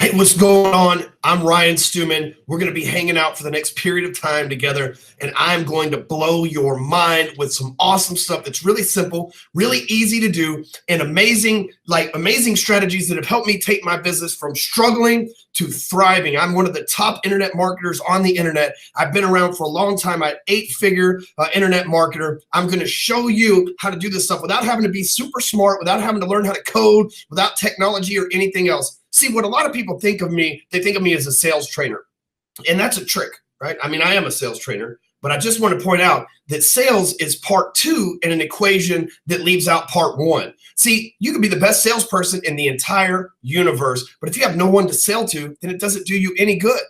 Hey, what's going on? I'm Ryan Stewman. We're going to be hanging out for the next period of time together, and I'm going to blow your mind with some awesome stuff that's really simple, really easy to do, and amazing strategies that have helped me take my business from struggling to thriving. I'm one of the top internet marketers on the internet. I've been around for a long time. I'm an 8-figure internet marketer. I'm going to show you how to do this stuff without having to be super smart, without having to learn how to code, without technology or anything else. See, what a lot of people think of me, they think of me as a sales trainer. And that's a trick, right? I mean, I am a sales trainer, but I just want to point out that sales is part 2 in an equation that leaves out part 1. See, you can be the best salesperson in the entire universe, but if you have no one to sell to, then it doesn't do you any good.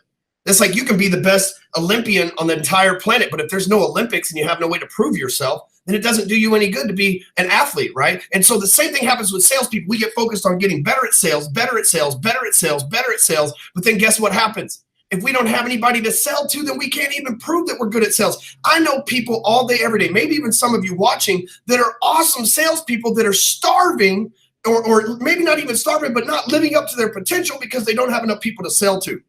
It's like you can be the best Olympian on the entire planet, but if there's no Olympics and you have no way to prove yourself, then it doesn't do you any good to be an athlete, right? And so the same thing happens with salespeople. We get focused on getting better at sales, better at sales, better at sales, better at sales. But then guess what happens? If we don't have anybody to sell to, then we can't even prove that we're good at sales. I know people all day, every day, maybe even some of you watching, that are awesome salespeople that are starving, or maybe not even starving, but not living up to their potential because they don't have enough people to sell to.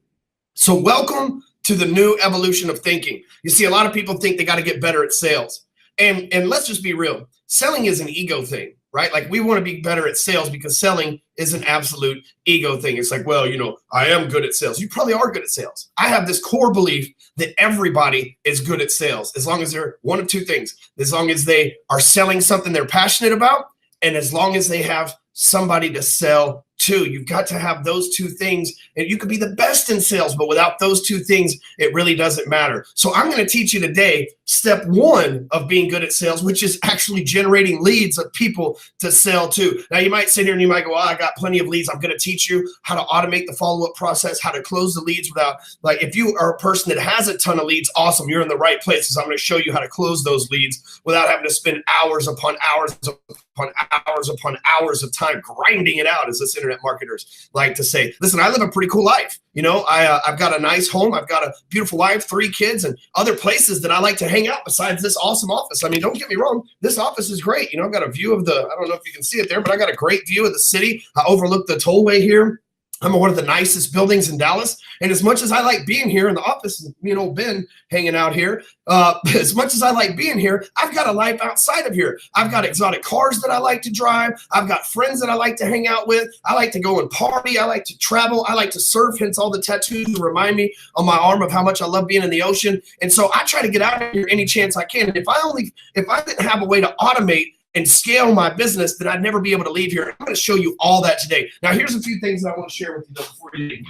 So welcome to the new evolution of thinking. You see, a lot of people think they got to get better at sales. And let's just be real. Selling is an ego thing, right? Like we want to be better at sales because selling is an absolute ego thing. It's like, well, I am good at sales. You probably are good at sales. I have this core belief that everybody is good at sales as long as they're one of two things. As long as they are selling something they're passionate about, and as long as they have somebody to sell to. You've got to have those two things, and you could be the best in sales, but without those two things, it really doesn't matter. So I'm going to teach you today step 1 of being good at sales, which is actually generating leads of people to sell to. Now you might sit here and you might go, well, I got plenty of leads. I'm going to teach you how to automate the follow-up process, how to close the leads without, like, if you are a person that has a ton of leads, awesome, you're in the right places. I'm going to show you how to close those leads without having to spend hours upon hours upon hours upon hours of time grinding it out, as us internet marketers like to say. Listen, I live a pretty cool life. I've got a nice home. I've got a beautiful wife, 3 kids, and other places that I like to hang out besides this awesome office. I mean, don't get me wrong. This office is great. I've got a view of I don't know if you can see it there, but I got a great view of the city. I overlook the tollway here. I'm in one of the nicest buildings in Dallas. And as much as I like being here in the office, me and old Ben hanging out here, as much as I like being here, I've got a life outside of here. I've got exotic cars that I like to drive. I've got friends that I like to hang out with. I like to go and party. I like to travel. I like to surf, hence all the tattoos remind me on my arm of how much I love being in the ocean. And so I try to get out of here any chance I can. And if I didn't have a way to automate and scale my business, that I'd never be able to leave here. I'm going to show you all that today. Now, here's a few things that I want to share with you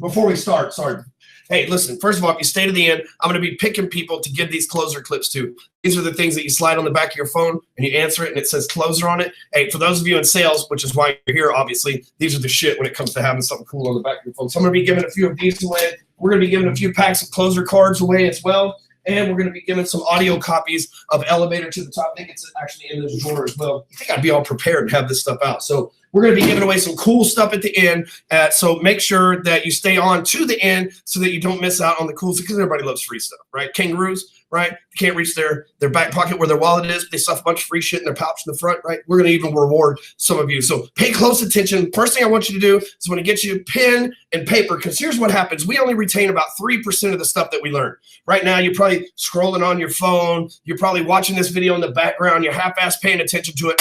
before we start. Sorry. Hey, listen, first of all, if you stay to the end, I'm going to be picking people to give these closer clips to. These are the things that you slide on the back of your phone and you answer it and it says closer on it. Hey, for those of you in sales, which is why you're here, obviously, these are the shit when it comes to having something cool on the back of your phone. So I'm going to be giving a few of these away. We're going to be giving a few packs of closer cards away as well. And we're going to be giving some audio copies of Elevator to the Top. I think it's actually in this drawer as well. I think I'd be all prepared and have this stuff out. So we're going to be giving away some cool stuff at the end. So make sure that you stay on to the end so that you don't miss out on the cool stuff, because everybody loves free stuff, right? Kangaroos, right? They can't reach their back pocket where their wallet is. They stuff a bunch of free shit in their pouch in the front, right? We're going to even reward some of you. So pay close attention. First thing I want you to do is I want to get you pen and paper, because here's what happens. We only retain about 3% of the stuff that we learn. Right now, you're probably scrolling on your phone. You're probably watching this video in the background. You're half-ass paying attention to it.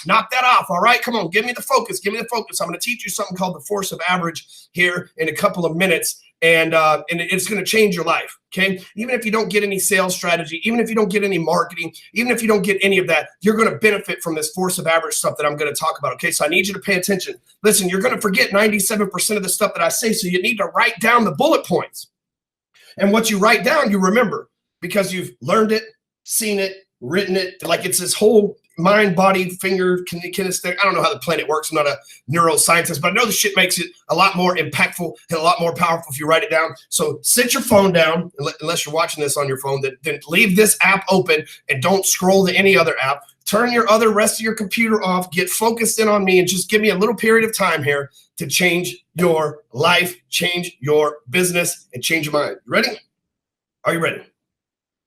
Knock that off, all right? Come on, give me the focus. Give me the focus. I'm going to teach you something called the force of average here in a couple of minutes, and it's going to change your life, okay? Even if you don't get any sales strategy, even if you don't get any marketing, even if you don't get any of that, you're going to benefit from this force of average stuff that I'm going to talk about, okay? So I need you to pay attention. Listen, you're going to forget 97% of the stuff that I say, so you need to write down the bullet points. And what you write down, you remember, because you've learned it, seen it, written it. Like, it's this whole mind, body, finger, kinesthetic. I don't know how the planet works. I'm not a neuroscientist, but I know the shit makes it a lot more impactful and a lot more powerful if you write it down. So sit your phone down, unless you're watching this on your phone, then leave this app open and don't scroll to any other app. Turn your rest of your computer off, get focused in on me, and just give me a little period of time here to change your life, change your business, and change your mind. You ready? Are you ready?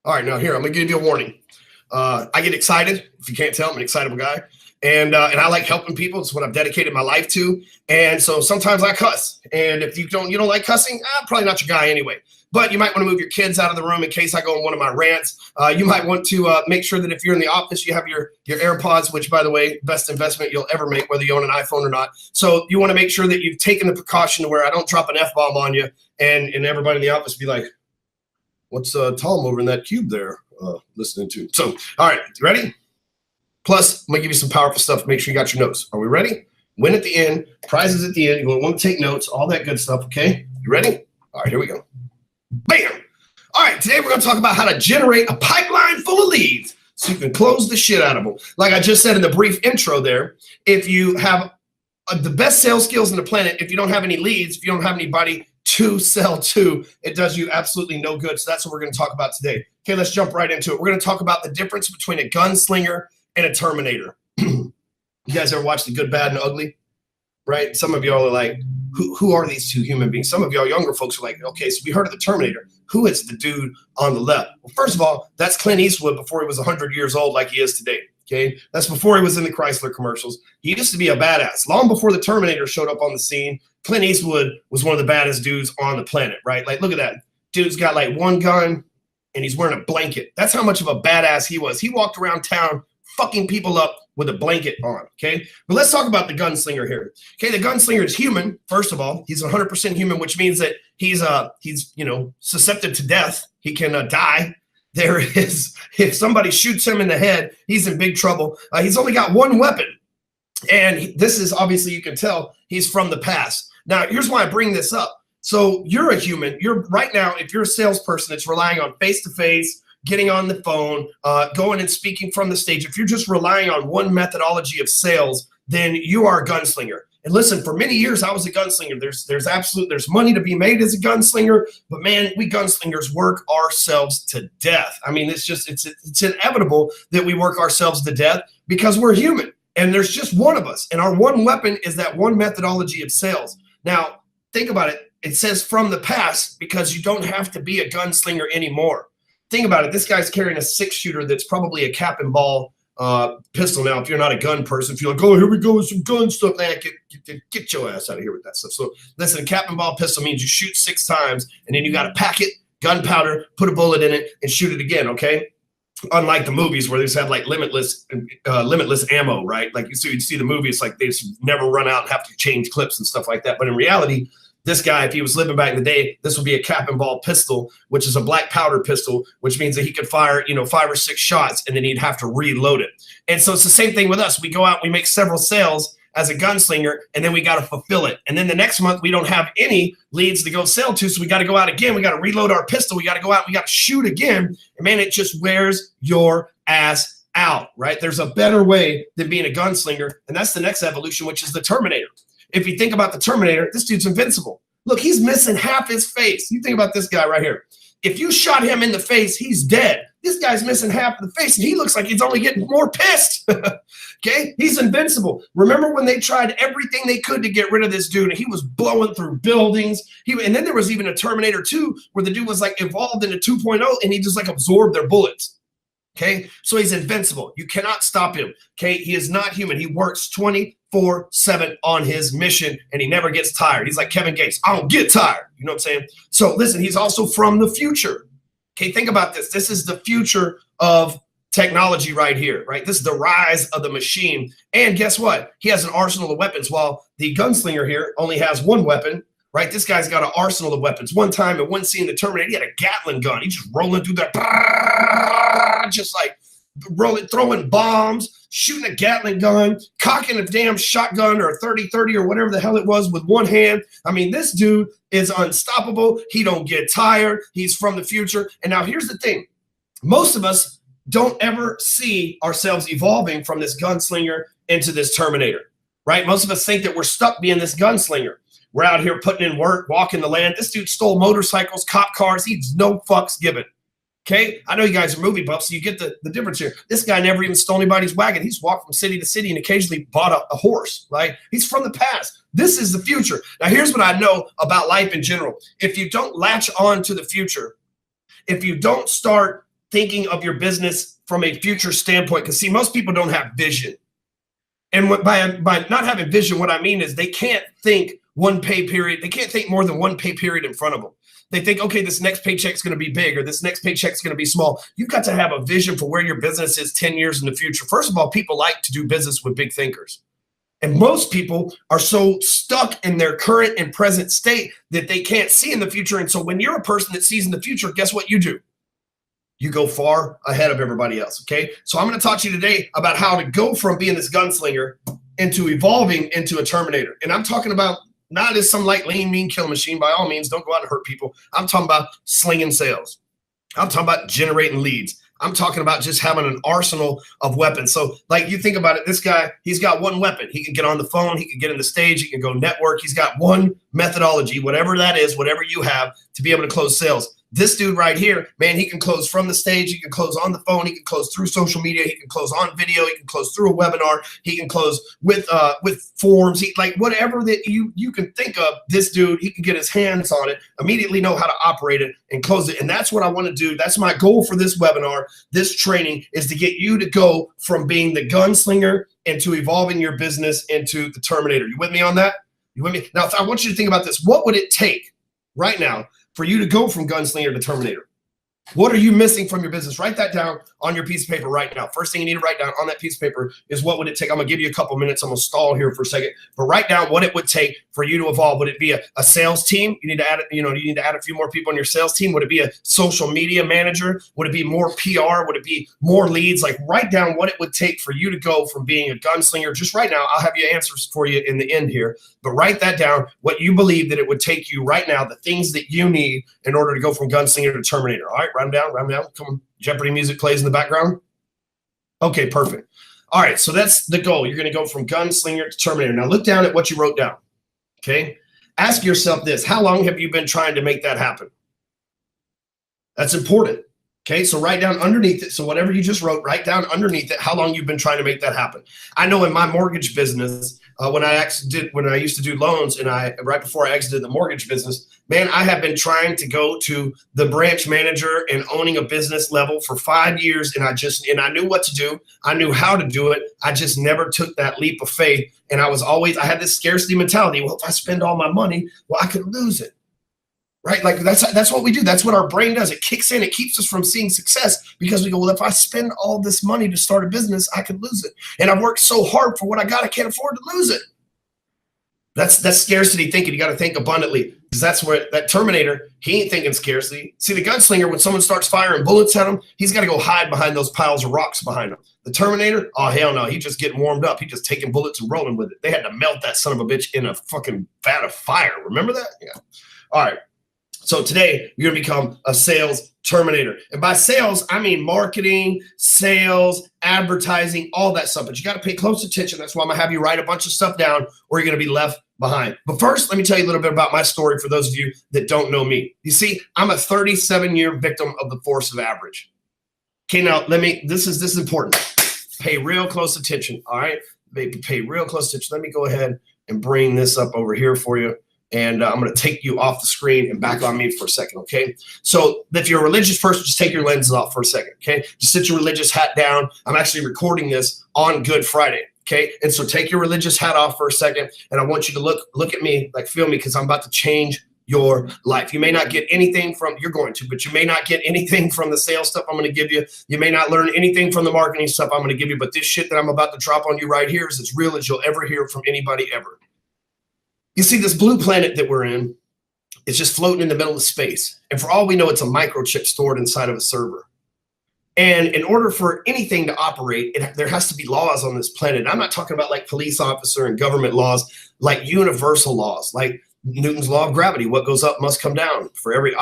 All right, now here, I'm going to give you a warning. I get excited. If you can't tell, I'm an excitable guy. And I like helping people. It's what I've dedicated my life to. And so sometimes I cuss. And if you don't like cussing, probably not your guy anyway. But you might want to move your kids out of the room in case I go on one of my rants. You might want to make sure that if you're in the office, you have your AirPods, which, by the way, best investment you'll ever make, whether you own an iPhone or not. So you want to make sure that you've taken the precaution to where I don't drop an F-bomb on you and everybody in the office be like, what's Tom over in that cube there listening to? So, all right, you ready? Plus, I'm going to give you some powerful stuff. Make sure you got your notes. Are we ready? Win at the end, prizes at the end. You're going to want to take notes, all that good stuff, okay? You ready? All right, here we go. Bam! All right, today we're going to talk about how to generate a pipeline full of leads so you can close the shit out of them. Like I just said in the brief intro there, if you have the best sales skills on the planet, if you don't have any leads, if you don't have anybody to sell to, it does you absolutely no good. So that's what we're going to talk about today. Okay, let's jump right into it. We're going to talk about the difference between a gunslinger and a Terminator. You guys ever watch The Good, Bad, and Ugly? Right? Some of y'all are like, who are these two human beings? Some of y'all younger folks are like, okay, so we heard of the Terminator. Who is the dude on the left? Well, first of all, that's Clint Eastwood before he was 100 years old like he is today. Okay, that's before he was in the Chrysler commercials. He used to be a badass. Long before the Terminator showed up on the scene, Clint Eastwood was one of the baddest dudes on the planet, right? Like, look at that. Dude's got like one gun and he's wearing a blanket. That's how much of a badass he was. He walked around town fucking people up with a blanket on, okay? But let's talk about the gunslinger here. Okay, the gunslinger is human, first of all. He's 100% human, which means that he's susceptible to death. He can die. There is, if somebody shoots him in the head, he's in big trouble. He's only got one weapon. And this is, obviously, you can tell he's from the past. Now, here's why I bring this up. So you're a human. You're right now, if you're a salesperson that's relying on face-to-face, getting on the phone, going and speaking from the stage, if you're just relying on one methodology of sales, then you are a gunslinger. And listen, for many years, I was a gunslinger. There's money to be made as a gunslinger, but man, we gunslingers work ourselves to death. I mean, it's inevitable that we work ourselves to death because we're human and there's just one of us. And our one weapon is that one methodology of sales. Now, think about it. It says from the past because you don't have to be a gunslinger anymore. Think about it. This guy's carrying a 6-shooter that's probably a cap and ball pistol. Now, if you're not a gun person, if you're like, oh, here we go with some gun stuff, get your ass out of here with that stuff. So listen, cap and ball pistol means you shoot 6 times, and then you got to pack it, gunpowder, put a bullet in it, and shoot it again, okay? Unlike the movies where they just have like limitless ammo, right? Like you see the movie, it's like they just never run out and have to change clips and stuff like that. But in reality, this guy, if he was living back in the day, this would be a cap and ball pistol, which is a black powder pistol, which means that he could fire, 5 or 6 shots and then he'd have to reload it. And so it's the same thing with us. We go out, we make several sales as a gunslinger, and then we got to fulfill it. And then the next month, we don't have any leads to go sell to, so we got to go out again. We got to reload our pistol. We got to go out. We got to shoot again. And man, it just wears your ass out, right? There's a better way than being a gunslinger, and that's the next evolution, which is the Terminator. If you think about the Terminator, this dude's invincible. Look, he's missing half his face. You think about this guy right here. If you shot him in the face, he's dead. This guy's missing half of the face, and he looks like he's only getting more pissed. Okay? He's invincible. Remember when they tried everything they could to get rid of this dude, and he was blowing through buildings? And then there was even a Terminator 2 where the dude was like evolved into 2.0, and he just like absorbed their bullets. Okay? So he's invincible. You cannot stop him. Okay? He is not human. He works 24/7 on his mission, and he never gets tired. He's like Kevin Gates. I don't get tired. You know what I'm saying? So listen, he's also from the future. Okay, think about this. This is the future of technology right here, right? This is the rise of the machine. And guess what? He has an arsenal of weapons, while the gunslinger here only has one weapon, right? This guy's got an arsenal of weapons. One time in one scene, the Terminator, he had a Gatling gun. He's just rolling through that, just like rolling, throwing bombs, shooting a Gatling gun, cocking a damn shotgun or a 30-30 or whatever the hell it was with one hand. I mean, this dude is unstoppable. He don't get tired. He's from the future. And now here's the thing. Most of us don't ever see ourselves evolving from this gunslinger into this Terminator, right? Most of us think that we're stuck being this gunslinger. We're out here putting in work, walking the land. This dude stole motorcycles, cop cars. He's no fucks given. Okay, I know you guys are movie buffs, so you get the difference here. This guy never even stole anybody's wagon. He's walked from city to city and occasionally bought a horse, right? He's from the past. This is the future. Now, here's what I know about life in general. If you don't latch on to the future, if you don't start thinking of your business from a future standpoint, because see, most people don't have vision. And by not having vision, what I mean is they can't think one pay period. They can't think more than one pay period in front of them. They think, okay, this next paycheck's going to be big or this next paycheck's going to be small. You've got to have a vision for where your business is 10 years in the future. First of all, people like to do business with big thinkers. And most people are so stuck in their current and present state that they can't see in the future. And so when you're a person that sees in the future, guess what you do? You go far ahead of everybody else, okay? So I'm going to talk to you today about how to go from being this gunslinger into evolving into a terminator. And I'm talking about not as some like lean, mean kill machine. By all means, don't go out and hurt people. I'm talking about slinging sales. I'm talking about generating leads. I'm talking about just having an arsenal of weapons. So like you think about it, this guy, he's got one weapon. He can get on the phone. He can get in the stage. He can go network. He's got one methodology, whatever that is, whatever you have to be able to close sales. This dude right here, man, he can close from the stage. He can close on the phone. He can close through social media. He can close on video. He can close through a webinar. He can close with forms. He like whatever that you can think of. This dude, he can get his hands on it, immediately know how to operate it and close it. And that's what I want to do. That's my goal for this webinar, this training, is to get you to go from being the gunslinger into evolving your business into the terminator. You with me on that? You with me? Now, I want you to think about this. What would it take right now for you to go from gunslinger to terminator? What are you missing from your business? Write that down on your piece of paper right now. First thing you need to write down on that piece of paper is what would it take? I'm going to give you a couple minutes. I'm going to stall here for a second, but write down what it would take for you to evolve. Would it be a sales team? You need to add, you need to add a few more people on your sales team. Would it be a social media manager? Would it be more PR? Would it be more leads? Like write down what it would take for you to go from being a gunslinger. Just right now, I'll have you answers for you in the end here, but write that down, what you believe that it would take you right now, the things that you need in order to go from gunslinger to terminator. All right, write them down, write them down. Come on. Jeopardy music plays in the background. Okay, perfect. All right, so that's the goal. You're going to go from gunslinger to terminator. Now look down at what you wrote down, okay? Ask yourself this. How long have you been trying to make that happen? That's important, okay? So write down underneath it. So whatever you just wrote, write down underneath it how long you've been trying to make that happen. I know in my mortgage business, when I used to do loans and right before I exited the mortgage business, man, I have been trying to go to the branch manager and owning a business level for 5 years. And I knew what to do. I knew how to do it. I just never took that leap of faith. And I had this scarcity mentality. Well, if I spend all my money, well, I could lose it. Right? Like that's what we do. That's what our brain does. It kicks in. It keeps us from seeing success because we go, well, if I spend all this money to start a business, I could lose it. And I've worked so hard for what I got, I can't afford to lose it. That's scarcity thinking. You got to think abundantly, because that's where that terminator, he ain't thinking scarcity. See, the gunslinger, when someone starts firing bullets at him, he's got to go hide behind those piles of rocks behind him. The terminator, oh, hell no. He's just getting warmed up. He's just taking bullets and rolling with it. They had to melt that son of a bitch in a fucking vat of fire. Remember that? Yeah. All right. So today, you're going to become a sales terminator. And by sales, I mean marketing, sales, advertising, all that stuff. But you got to pay close attention. That's why I'm going to have you write a bunch of stuff down or you're going to be left behind. But first, let me tell you a little bit about my story for those of you that don't know me. You see, I'm a 37-year victim of the force of average. Okay, now this is important. Pay real close attention, all right? Pay real close attention. Let me go ahead and bring this up over here for you. And I'm going to take you off the screen and back on me for a second, okay? So if you're a religious person, just take your lenses off for a second, okay? Just sit your religious hat down. I'm actually recording this on Good Friday, okay? And so take your religious hat off for a second, and I want you to look at me, like feel me, because I'm about to change your life. You may not get anything from, you're going to, but you may not get anything from the sales stuff I'm going to give you. You may not learn anything from the marketing stuff I'm going to give you, but this shit that I'm about to drop on you right here is as real as you'll ever hear from anybody ever. You see, this blue planet that we're in, it's just floating in the middle of space. And for all we know, it's a microchip stored inside of a server. And in order for anything to operate, there has to be laws on this planet. I'm not talking about like police officer and government laws, like universal laws, like Newton's law of gravity. What goes up must come down. For every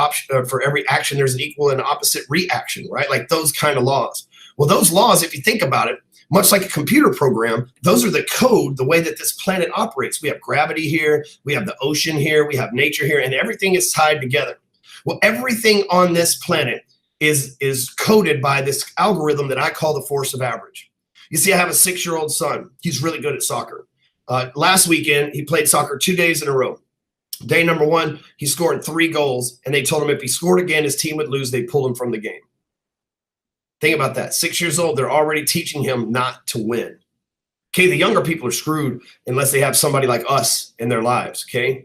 action, there's an equal and opposite reaction, right? Like those kind of laws. Well, those laws, if you think about it, much like a computer program, those are the code, the way that this planet operates. We have gravity here, we have the ocean here, we have nature here, and everything is tied together. Well, everything on this planet is coded by this algorithm that I call the force of average. You see, I have a 6-year-old son. He's really good at soccer. Last weekend, he played soccer 2 days in a row. Day number 1, he scored 3 goals, and they told him if he scored again, his team would lose. They pulled him from the game. Think about that. 6 years old, they're already teaching him not to win. Okay, the younger people are screwed unless they have somebody like us in their lives, okay?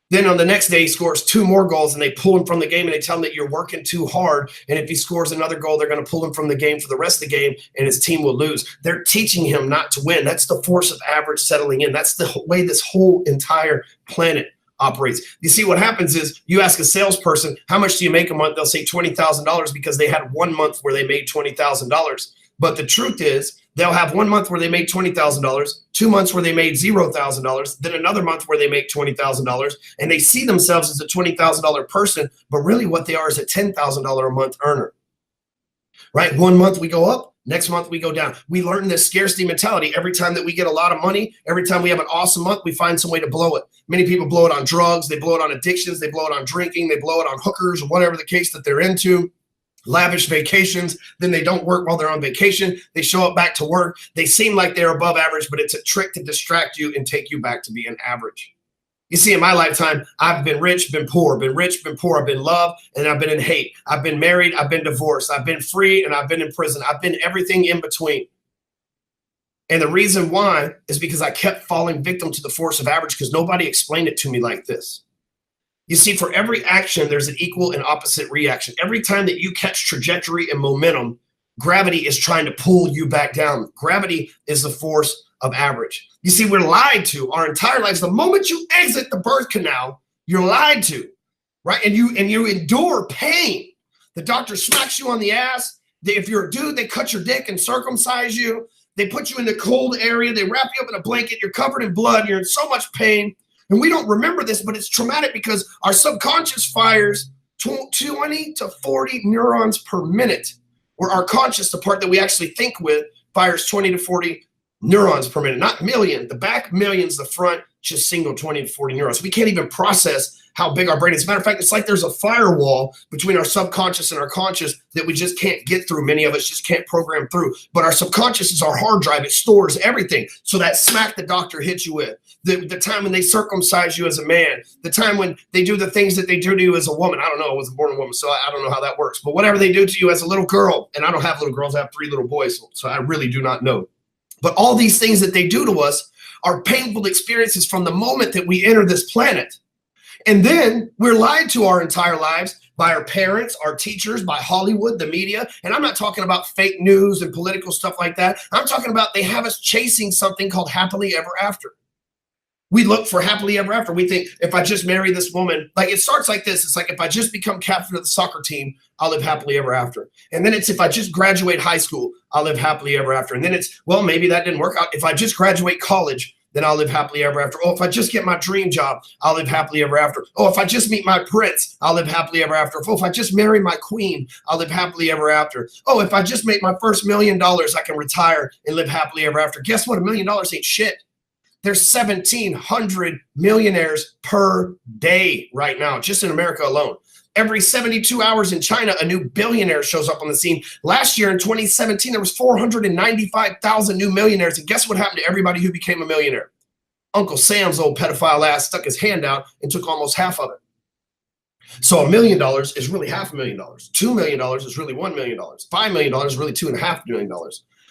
Then on the next day, he scores 2 more goals and they pull him from the game and they tell him that you're working too hard. And if he scores another goal, they're going to pull him from the game for the rest of the game and his team will lose. They're teaching him not to win. That's the force of average settling in. That's the way this whole entire planet operates. You see, what happens is you ask a salesperson, how much do you make a month? They'll say $20,000 because they had 1 month where they made $20,000. But the truth is, they'll have 1 month where they made $20,000, 2 months where they made $0,000, then another month where they make $20,000, and they see themselves as a $20,000 person, but really what they are is a $10,000 a month earner. Right? 1 month we go up, next month we go down. We learn this scarcity mentality. Every time that we get a lot of money, every time we have an awesome month, we find some way to blow it. Many people blow it on drugs, they blow it on addictions, they blow it on drinking, they blow it on hookers, or whatever the case that they're into. Lavish vacations, then they don't work while they're on vacation. They show up back to work. They seem like they're above average, but it's a trick to distract you and take you back to being average. You see, in my lifetime, I've been rich, been poor, been rich, been poor. I've been loved and I've been in hate. I've been married, I've been divorced. I've been free and I've been in prison. I've been everything in between. And the reason why is because I kept falling victim to the force of average because nobody explained it to me like this. You see, for every action, there's an equal and opposite reaction. Every time that you catch trajectory and momentum, gravity is trying to pull you back down. Gravity is the force of average. You see, we're lied to our entire lives. The moment you exit the birth canal, you're lied to, right? And you endure pain. The doctor smacks you on the ass. If you're a dude, they cut your dick and circumcise you. They put you in the cold area. They wrap you up in a blanket. You're covered in blood. You're in so much pain. And we don't remember this, but it's traumatic because our subconscious fires 20 to 40 neurons per minute, where our conscious, the part that we actually think with, fires 20 to 40 neurons per minute, not million. The back millions, the front just single 20 to 40 neurons. We can't even process how big our brain is. As a matter of fact, it's like there's a firewall between our subconscious and our conscious that we just can't get through. Many of us just can't program through. But our subconscious is our hard drive. It stores everything. So that smack the doctor hits you with, the time when they circumcise you as a man, the time when they do the things that they do to you as a woman. I don't know. I was born a woman, so I don't know how that works. But whatever they do to you as a little girl, and I don't have little girls, I have 3 little boys, so I really do not know. But all these things that they do to us are painful experiences from the moment that we enter this planet. And then we're lied to our entire lives by our parents, our teachers, by Hollywood, the media. And I'm not talking about fake news and political stuff like that. I'm talking about they have us chasing something called happily ever after. We look for happily ever after. We think if I just marry this woman, like it starts like this. It's like if I just become captain of the soccer team, I'll live happily ever after. And then it's if I just graduate high school, I'll live happily ever after. And then it's, well, maybe that didn't work out. If I just graduate college, then I'll live happily ever after. Oh, if I just get my dream job, I'll live happily ever after. Oh, if I just meet my prince, I'll live happily ever after. Oh, if I just marry my queen, I'll live happily ever after. Oh, if I just make my first $1 million, I can retire and live happily ever after. Guess what? $1 million ain't shit. There's 1,700 millionaires per day right now, just in America alone. Every 72 hours in China, a new billionaire shows up on the scene. Last year in 2017, there was 495,000 new millionaires. And guess what happened to everybody who became a millionaire? Uncle Sam's old pedophile ass stuck his hand out and took almost half of it. So $1 million is really $500,000. $2 million is really $1 million. $5 million is really $2.5 million.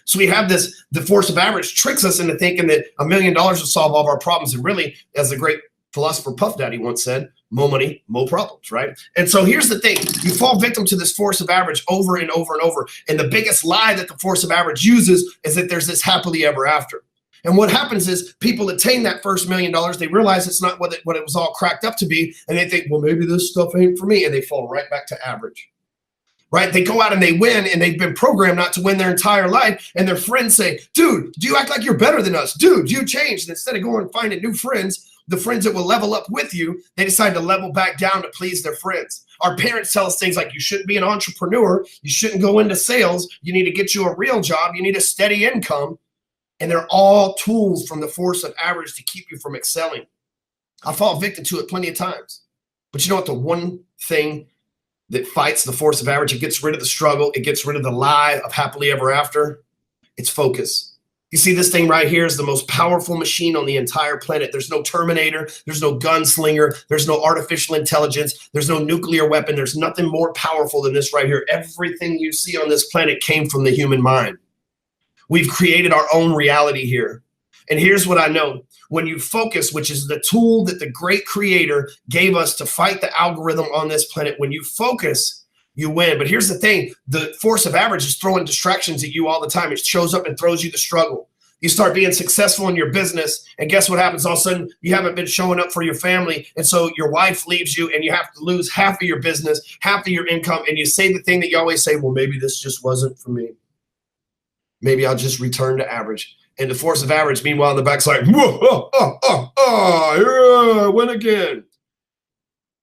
So we have this, the force of average tricks us into thinking that $1 million will solve all of our problems. And really, as the great philosopher Puff Daddy once said, more money, more problems, right? And so here's the thing. You fall victim to this force of average over and over and over. And the biggest lie that the force of average uses is that there's this happily ever after. And what happens is people attain that first $1 million. They realize it's not what it was all cracked up to be. And they think, well, maybe this stuff ain't for me. And they fall right back to average. Right? They go out and they win, and they've been programmed not to win their entire life. And their friends say, dude, do you act like you're better than us? Dude, you changed. And instead of going and finding new friends, the friends that will level up with you, they decide to level back down to please their friends. Our parents tell us things like, you shouldn't be an entrepreneur. You shouldn't go into sales. You need to get you a real job. You need a steady income. And they're all tools from the force of average to keep you from excelling. I fall victim to it plenty of times. But you know what? The one thing that fights the force of average, it gets rid of the struggle, it gets rid of the lie of happily ever after, it's focus. You see, this thing right here is the most powerful machine on the entire planet. There's no Terminator, there's no gunslinger, there's no artificial intelligence, there's no nuclear weapon, there's nothing more powerful than this right here. Everything you see on this planet came from the human mind. We've created our own reality here. And here's what I know. When you focus, which is the tool that the great creator gave us to fight the algorithm on this planet, when you focus, you win. But here's the thing. The force of average is throwing distractions at you all the time. It shows up and throws you the struggle. You start being successful in your business, and guess what happens? All of a sudden, you haven't been showing up for your family, and so your wife leaves you, and you have to lose half of your business, half of your income, and you say the thing that you always say, well, maybe this just wasn't for me. Maybe I'll just return to average. And the force of average, meanwhile, in the back's like, win again.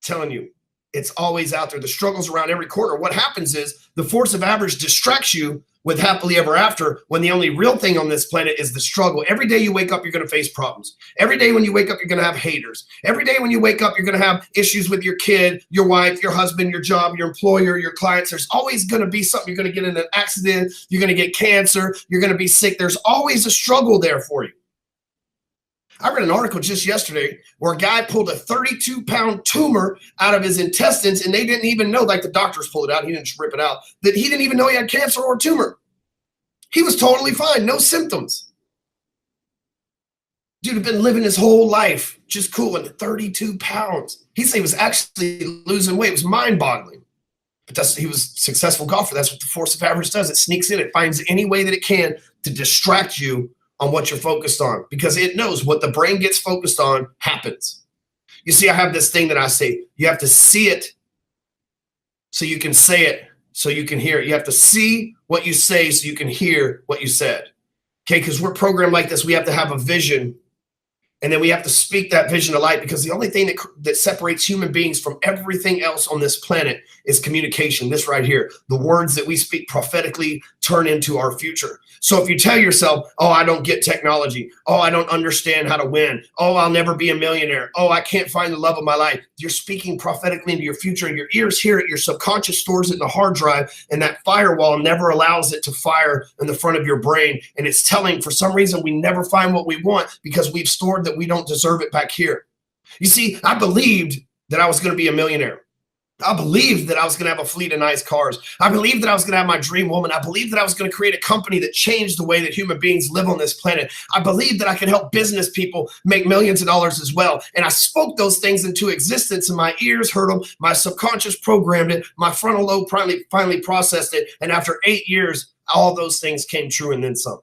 Telling you, it's always out there. The struggle's around every corner. What happens is the force of average distracts you with happily ever after, when the only real thing on this planet is the struggle. Every day you wake up, you're going to face problems. Every day when you wake up, you're going to have haters. Every day when you wake up, you're going to have issues with your kid, your wife, your husband, your job, your employer, your clients. There's always going to be something. You're going to get in an accident. You're going to get cancer. You're going to be sick. There's always a struggle there for you. I read an article just yesterday where a guy pulled a 32-pound tumor out of his intestines, and they didn't even know, like the doctors pulled it out, he didn't just rip it out, that he didn't even know he had cancer or a tumor. He was totally fine, no symptoms. Dude had been living his whole life just cool, and 32 pounds. He said he was actually losing weight. It was mind-boggling. But he was a successful golfer. That's what the force of average does. It sneaks in. It finds any way that it can to distract you on what you're focused on, because it knows what the brain gets focused on happens. You see, I have this thing that I say, you have to see it so you can say it, so you can hear it. You have to see what you say so you can hear what you said. Okay, because we're programmed like this. We have to have a vision, and then we have to speak that vision to light, because the only thing that separates human beings from everything else on this planet is communication. This right here, the words that we speak prophetically turn into our future. So if you tell yourself, oh, I don't get technology. Oh, I don't understand how to win. Oh, I'll never be a millionaire. Oh, I can't find the love of my life. You're speaking prophetically into your future, and your ears hear it. Your subconscious stores it in the hard drive, and that firewall never allows it to fire in the front of your brain. And it's telling, for some reason, we never find what we want because we've stored that we don't deserve it back here. You see, I believed that I was going to be a millionaire. I believed that I was going to have a fleet of nice cars. I believed that I was going to have my dream woman. I believed that I was going to create a company that changed the way that human beings live on this planet. I believed that I could help business people make millions of dollars as well. And I spoke those things into existence, and my ears heard them. My subconscious programmed it. My frontal lobe finally processed it. And after 8 years, all those things came true and then some.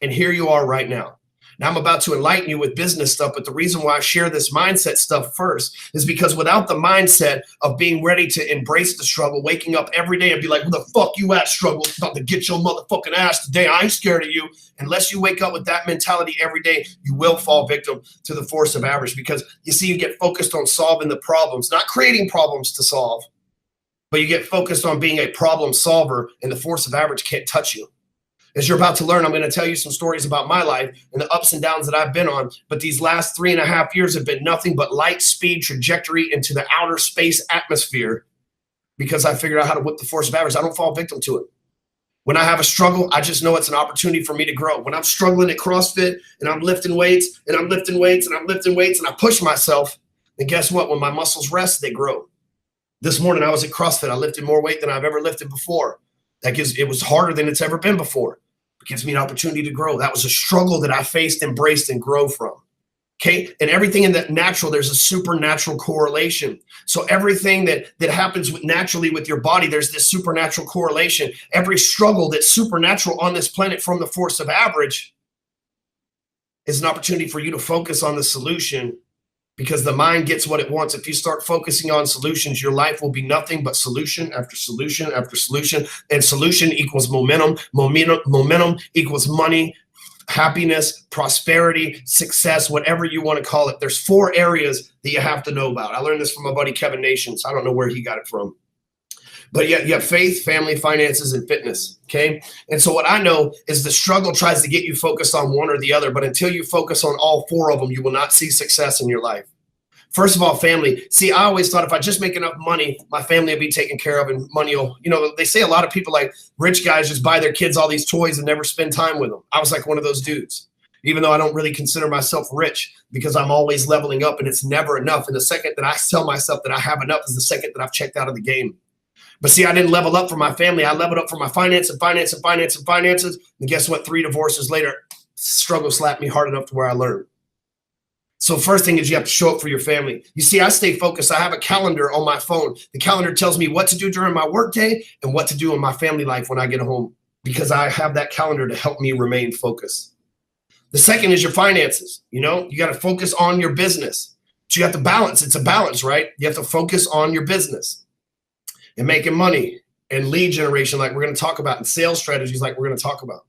And here you are right now. Now I'm about to enlighten you with business stuff, but the reason why I share this mindset stuff first is because without the mindset of being ready to embrace the struggle, waking up every day and be like, where the fuck you at, struggle? It's about to get your motherfucking ass today. I ain't scared of you. Unless you wake up with that mentality every day, you will fall victim to the force of average, because you see, you get focused on solving the problems, not creating problems to solve, but you get focused on being a problem solver, and the force of average can't touch you. As you're about to learn, I'm going to tell you some stories about my life and the ups and downs that I've been on. But these last 3.5 years have been nothing but light speed trajectory into the outer space atmosphere, because I figured out how to whip the force of average. I don't fall victim to it. When I have a struggle, I just know it's an opportunity for me to grow. When I'm struggling at CrossFit and I'm lifting weights and I'm lifting weights and I'm lifting weights and I push myself, then guess what? When my muscles rest, they grow. This morning I was at CrossFit. I lifted more weight than I've ever lifted before. It was harder than it's ever been before. It gives me an opportunity to grow. That was a struggle that I faced, embraced, and grow from. Okay. And everything in that natural, there's a supernatural correlation. So everything that happens naturally with your body, there's this supernatural correlation. Every struggle that's supernatural on this planet from the force of average is an opportunity for you to focus on the solution, because the mind gets what it wants. If you start focusing on solutions, your life will be nothing but solution after solution after solution. And solution equals momentum. Momentum equals money, happiness, prosperity, success, whatever you want to call it. There's 4 areas that you have to know about. I learned this from my buddy Kevin Nations. I don't know where he got it from. But yeah, you have faith, family, finances, and fitness, okay? And so what I know is the struggle tries to get you focused on one or the other, but until you focus on all 4 of them, you will not see success in your life. First of all, family. See, I always thought if I just make enough money, my family will be taken care of, and money will, they say a lot of people, like rich guys, just buy their kids all these toys and never spend time with them. I was like one of those dudes, even though I don't really consider myself rich, because I'm always leveling up and it's never enough. And the second that I tell myself that I have enough is the second that I've checked out of the game. But see, I didn't level up for my family. I leveled up for my finances. And guess what? 3 divorces later, struggle slapped me hard enough to where I learned. So first thing is you have to show up for your family. You see, I stay focused. I have a calendar on my phone. The calendar tells me what to do during my workday and what to do in my family life when I get home, because I have that calendar to help me remain focused. The second is your finances. You got to focus on your business. But you have to balance. It's a balance, right? You have to focus on your business and making money and lead generation like we're going to talk about, and sales strategies like we're going to talk about.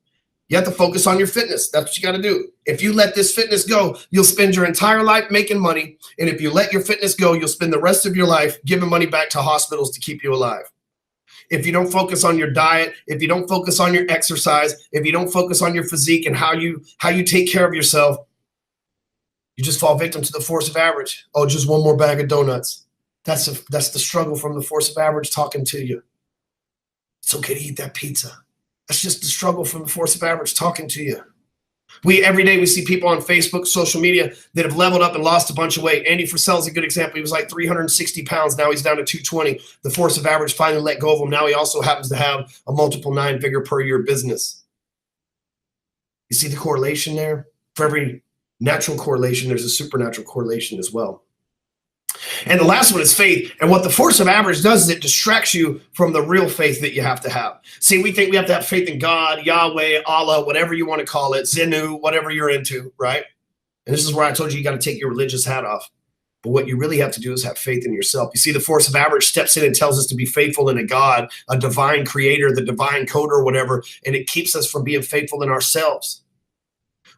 You have to focus on your fitness. That's what you got to do. If you let this fitness go, you'll spend your entire life making money. And if you let your fitness go, you'll spend the rest of your life giving money back to hospitals to keep you alive. If you don't focus on your diet, if you don't focus on your exercise, if you don't focus on your physique and how you take care of yourself, you just fall victim to the force of average. Oh, just one more bag of donuts. That's the struggle from the force of average talking to you. It's okay to eat that pizza. That's just the struggle from the force of average talking to you. Every day we see people on Facebook, social media that have leveled up and lost a bunch of weight. Andy Frisell is a good example. He was like 360 pounds. Now he's down to 220. The force of average finally let go of him. Now he also happens to have a multiple 9-figure per year business. You see the correlation there? For every natural correlation, there's a supernatural correlation as well. And the last one is faith. And what the force of average does is it distracts you from the real faith that you have to have. See, we think we have to have faith in God, Yahweh, Allah, whatever you want to call it, Zenu, whatever you're into, right? And this is where I told you got to take your religious hat off. But what you really have to do is have faith in yourself. You see, the force of average steps in and tells us to be faithful in a God, a divine creator, the divine coder, whatever, and it keeps us from being faithful in ourselves.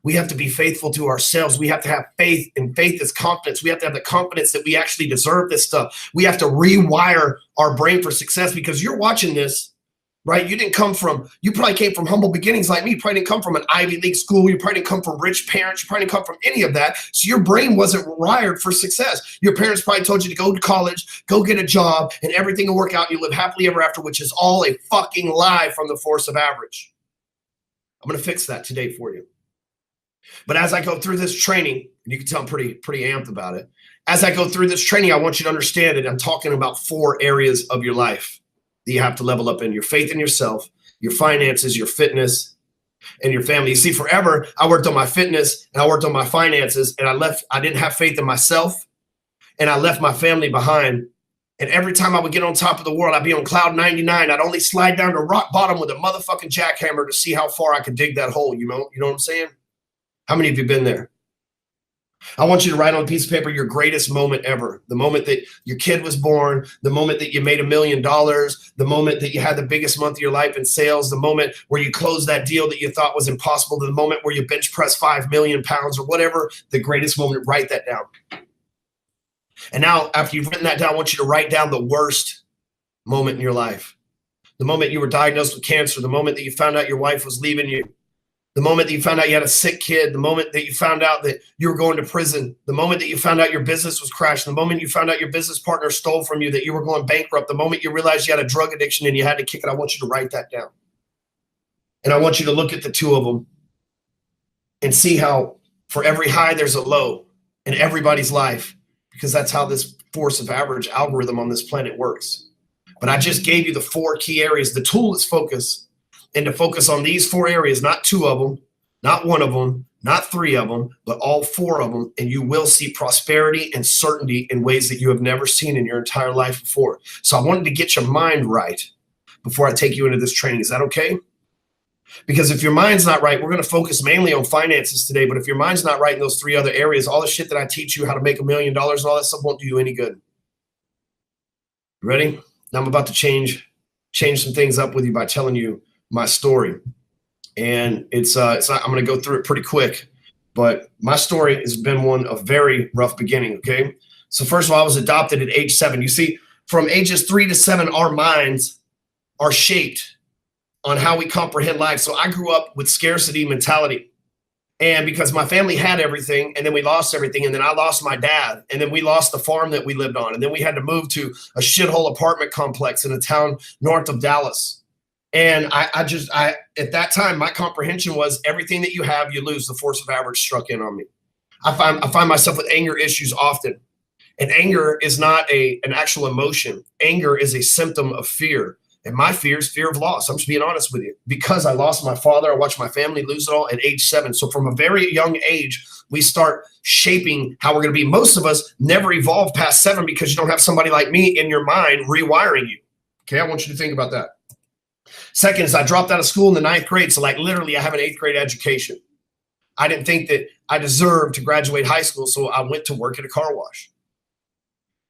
We have to be faithful to ourselves. We have to have faith, and faith is confidence. We have to have the confidence that we actually deserve this stuff. We have to rewire our brain for success, because you're watching this, right? You probably came from humble beginnings like me. You probably didn't come from an Ivy League school. You probably didn't come from rich parents. You probably didn't come from any of that. So your brain wasn't wired for success. Your parents probably told you to go to college, go get a job, and everything will work out. And you live happily ever after, which is all a fucking lie from the force of average. I'm going to fix that today for you. But as I go through this training, and you can tell I'm pretty amped about it. As I go through this training, I want you to understand that I'm talking about 4 areas of your life that you have to level up in: your faith in yourself, your finances, your fitness, and your family. You see, forever, I worked on my fitness and I worked on my finances, and I didn't have faith in myself, and I left my family behind. And every time I would get on top of the world, I'd be on cloud 99. I'd only slide down to rock bottom with a motherfucking jackhammer to see how far I could dig that hole. You know what I'm saying? How many of you been there? I want you to write on a piece of paper your greatest moment ever. The moment that your kid was born, the moment that you made $1 million, the moment that you had the biggest month of your life in sales, the moment where you closed that deal that you thought was impossible, the moment where you bench press 5 million pounds, or whatever the greatest moment. Write that down. And now, after you've written that down, I want you to write down the worst moment in your life. The moment you were diagnosed with cancer, the moment that you found out your wife was leaving you, the moment that you found out you had a sick kid, the moment that you found out that you were going to prison, the moment that you found out your business was crashing, the moment you found out your business partner stole from you, that you were going bankrupt, the moment you realized you had a drug addiction and you had to kick it. I want you to write that down. And I want you to look at the 2 of them and see how for every high there's a low in everybody's life, because that's how this force of average algorithm on this planet works. But I just gave you the 4 key areas. The tool is focus. And to focus on these 4 areas, not 2 of them, not 1 of them, not 3 of them, but all 4 of them, and you will see prosperity and certainty in ways that you have never seen in your entire life before. So I wanted to get your mind right before I take you into this training. Is that okay? Because if your mind's not right, we're going to focus mainly on finances today, but if your mind's not right in those 3 other areas, all the shit that I teach you, how to make $1 million and all that stuff, won't do you any good. You ready? Now I'm about to change some things up with you by telling you my story. And it's not, I'm going to go through it pretty quick, but my story has been one of very rough beginning. Okay. So first of all, I was adopted at age 7. You see, from ages 3 to 7, our minds are shaped on how we comprehend life. So I grew up with scarcity mentality. And because my family had everything, and then we lost everything, and then I lost my dad, and then we lost the farm that we lived on, and then we had to move to a shithole apartment complex in a town north of Dallas. And I at that time, my comprehension was everything that you have, you lose. The force of average struck in on me. I find myself with anger issues often. And anger is not an actual emotion. Anger is a symptom of fear. And my fear is fear of loss. I'm just being honest with you. Because I lost my father, I watched my family lose it all at age 7. So from a very young age, we start shaping how we're going to be. Most of us never evolve past 7 because you don't have somebody like me in your mind rewiring you. Okay, I want you to think about that. Second is I dropped out of school in the 9th grade. So like literally I have an 8th grade education. I didn't think that I deserved to graduate high school. So I went to work at a car wash.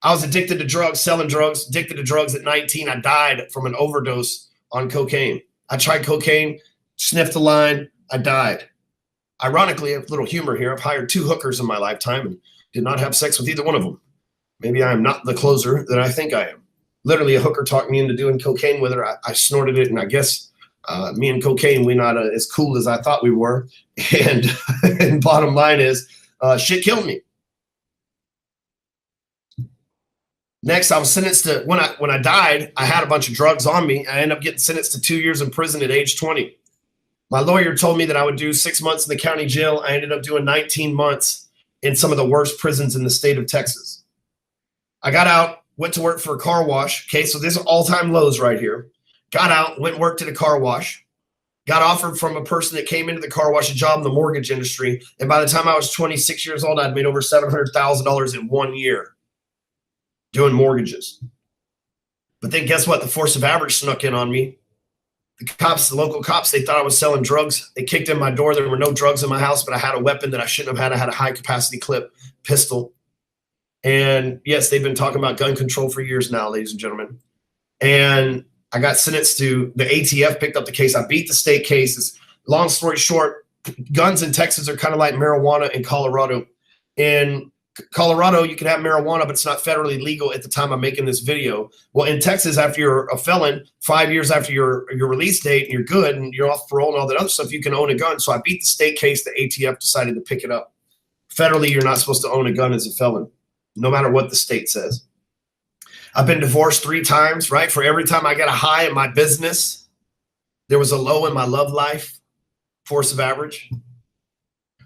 I was addicted to drugs, selling drugs, addicted to drugs at 19. I died from an overdose on cocaine. I tried cocaine, sniffed the line, I died. Ironically, a little humor here. I've hired 2 hookers in my lifetime and did not have sex with either one of them. Maybe I am not the closer that I think I am. Literally, a hooker talked me into doing cocaine with her. I snorted it, and I guess me and cocaine, we're not as cool as I thought we were. And bottom line is, shit killed me. Next, I was sentenced to, when I died, I had a bunch of drugs on me. I ended up getting sentenced to 2 years in prison at age 20. My lawyer told me that I would do 6 months in the county jail. I ended up doing 19 months in some of the worst prisons in the state of Texas. I got out, went to work for a car wash. Okay, so these are all-time lows right here. Got out, went and worked at a car wash. Got offered from a person that came into the car wash a job in the mortgage industry. And by the time I was 26 years old, I'd made over $700,000 in 1 year doing mortgages. But then guess what? The force of average snuck in on me. The cops, the local cops, they thought I was selling drugs. They kicked in my door. There were no drugs in my house, but I had a weapon that I shouldn't have had. I had a high-capacity clip pistol. And yes, they've been talking about gun control for years now, ladies and gentlemen. And I got sentenced to, the ATF picked up the case. I beat the state cases. Long story short, guns in Texas are kind of like marijuana in Colorado. In Colorado, you can have marijuana, but it's not federally legal at the time I'm making this video. Well, in Texas, after you're a felon, 5 years after your release date, and you're good and you're off parole and all that other stuff, you can own a gun. So I beat the state case. The ATF decided to pick it up. Federally, you're not supposed to own a gun as a felon, no matter what the state says. I've been divorced 3 times, right? For every time I got a high in my business, there was a low in my love life, force of average.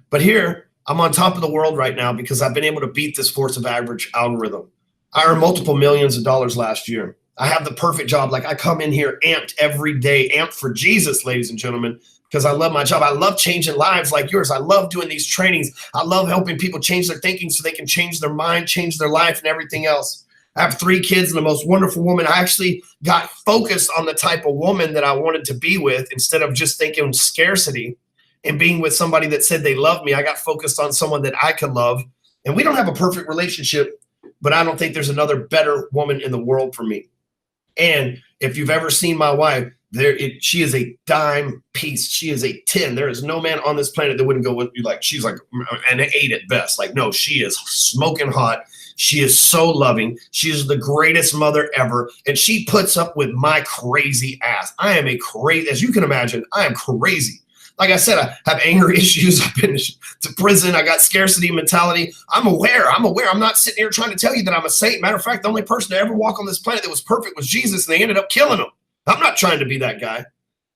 But here, I'm on top of the world right now because I've been able to beat this force of average algorithm. I earned multiple millions of dollars last year. I have the perfect job. Like I come in here amped every day, amped for Jesus, ladies and gentlemen, because I love my job. I love changing lives like yours. I love doing these trainings. I love helping people change their thinking so they can change their mind, change their life and everything else. I have 3 kids and the most wonderful woman. I actually got focused on the type of woman that I wanted to be with instead of just thinking scarcity. And being with somebody that said they love me, I got focused on someone that I could love. And we don't have a perfect relationship, but I don't think there's another better woman in the world for me. And if you've ever seen my wife, she is a dime piece. She is a 10. There is no man on this planet that wouldn't go with you. Like she's like an 8 at best. Like, no, she is smoking hot. She is so loving. She is the greatest mother ever. And she puts up with my crazy ass. I am as you can imagine, I am crazy. Like I said, I have anger issues. I've been to prison. I got scarcity mentality. I'm aware. I'm not sitting here trying to tell you that I'm a saint. Matter of fact, the only person to ever walk on this planet that was perfect was Jesus, and they ended up killing him. I'm not trying to be that guy,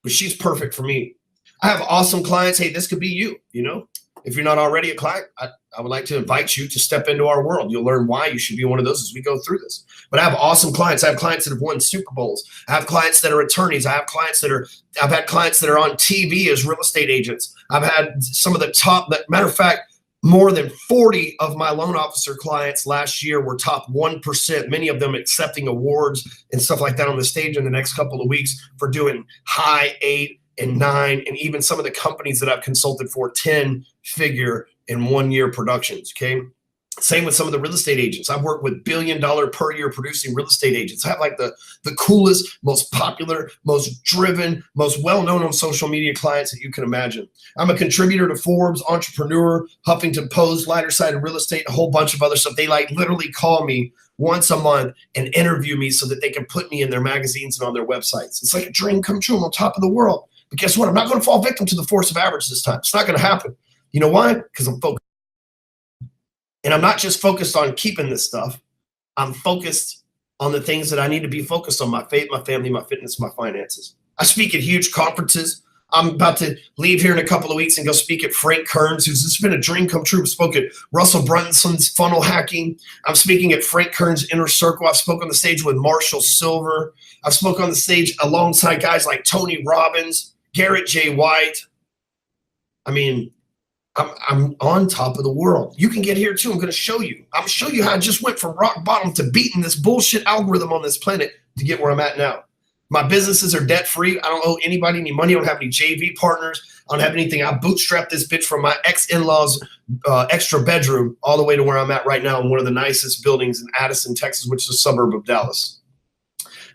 but she's perfect for me. I have awesome clients. Hey, this could be you, you know. If you're not already a client, I would like to invite you to step into our world. You'll learn why you should be one of those as we go through this. But I have awesome clients. I have clients that have won Super Bowls. I have clients that are attorneys. I've had clients that are on TV as real estate agents. I've had some of the top, matter of fact, more than 40 of my loan officer clients last year were top 1%, many of them accepting awards and stuff like that on the stage in the next couple of weeks for doing high 8 and 9, and even some of the companies that I've consulted for 10-figure in 1 year productions, okay? Same with some of the real estate agents. I've worked with $1 billion per year producing real estate agents. I have like the coolest, most popular, most driven, most well-known on social media clients that you can imagine. I'm a contributor to Forbes, Entrepreneur, Huffington Post, Lighter Side of Real Estate, a whole bunch of other stuff. They like literally call me once a month and interview me so that they can put me in their magazines and on their websites. It's like a dream come true. I'm on top of the world. But guess what? I'm not going to fall victim to the force of average this time. It's not going to happen. You know why? Because I'm focused. And I'm not just focused on keeping this stuff. I'm focused on the things that I need to be focused on: my faith, my family, my fitness, my finances. I speak at huge conferences. I'm about to leave here in a couple of weeks and go speak at Frank Kern's, who's it's been a dream come true. I spoke at Russell Brunson's funnel hacking. I'm speaking at Frank Kern's Inner Circle. I've spoken on the stage with Marshall Silver. I've spoken on the stage alongside guys like Tony Robbins, Garrett J. White. I mean, I'm on top of the world. You can get here too. I'm going to show you. I'm going to show you how I just went from rock bottom to beating this bullshit algorithm on this planet to get where I'm at now. My businesses are debt free. I don't owe anybody any money. I don't have any JV partners. I don't have anything. I bootstrapped this bitch from my ex-in-laws extra bedroom all the way to where I'm at right now in one of the nicest buildings in Addison, Texas, which is a suburb of Dallas.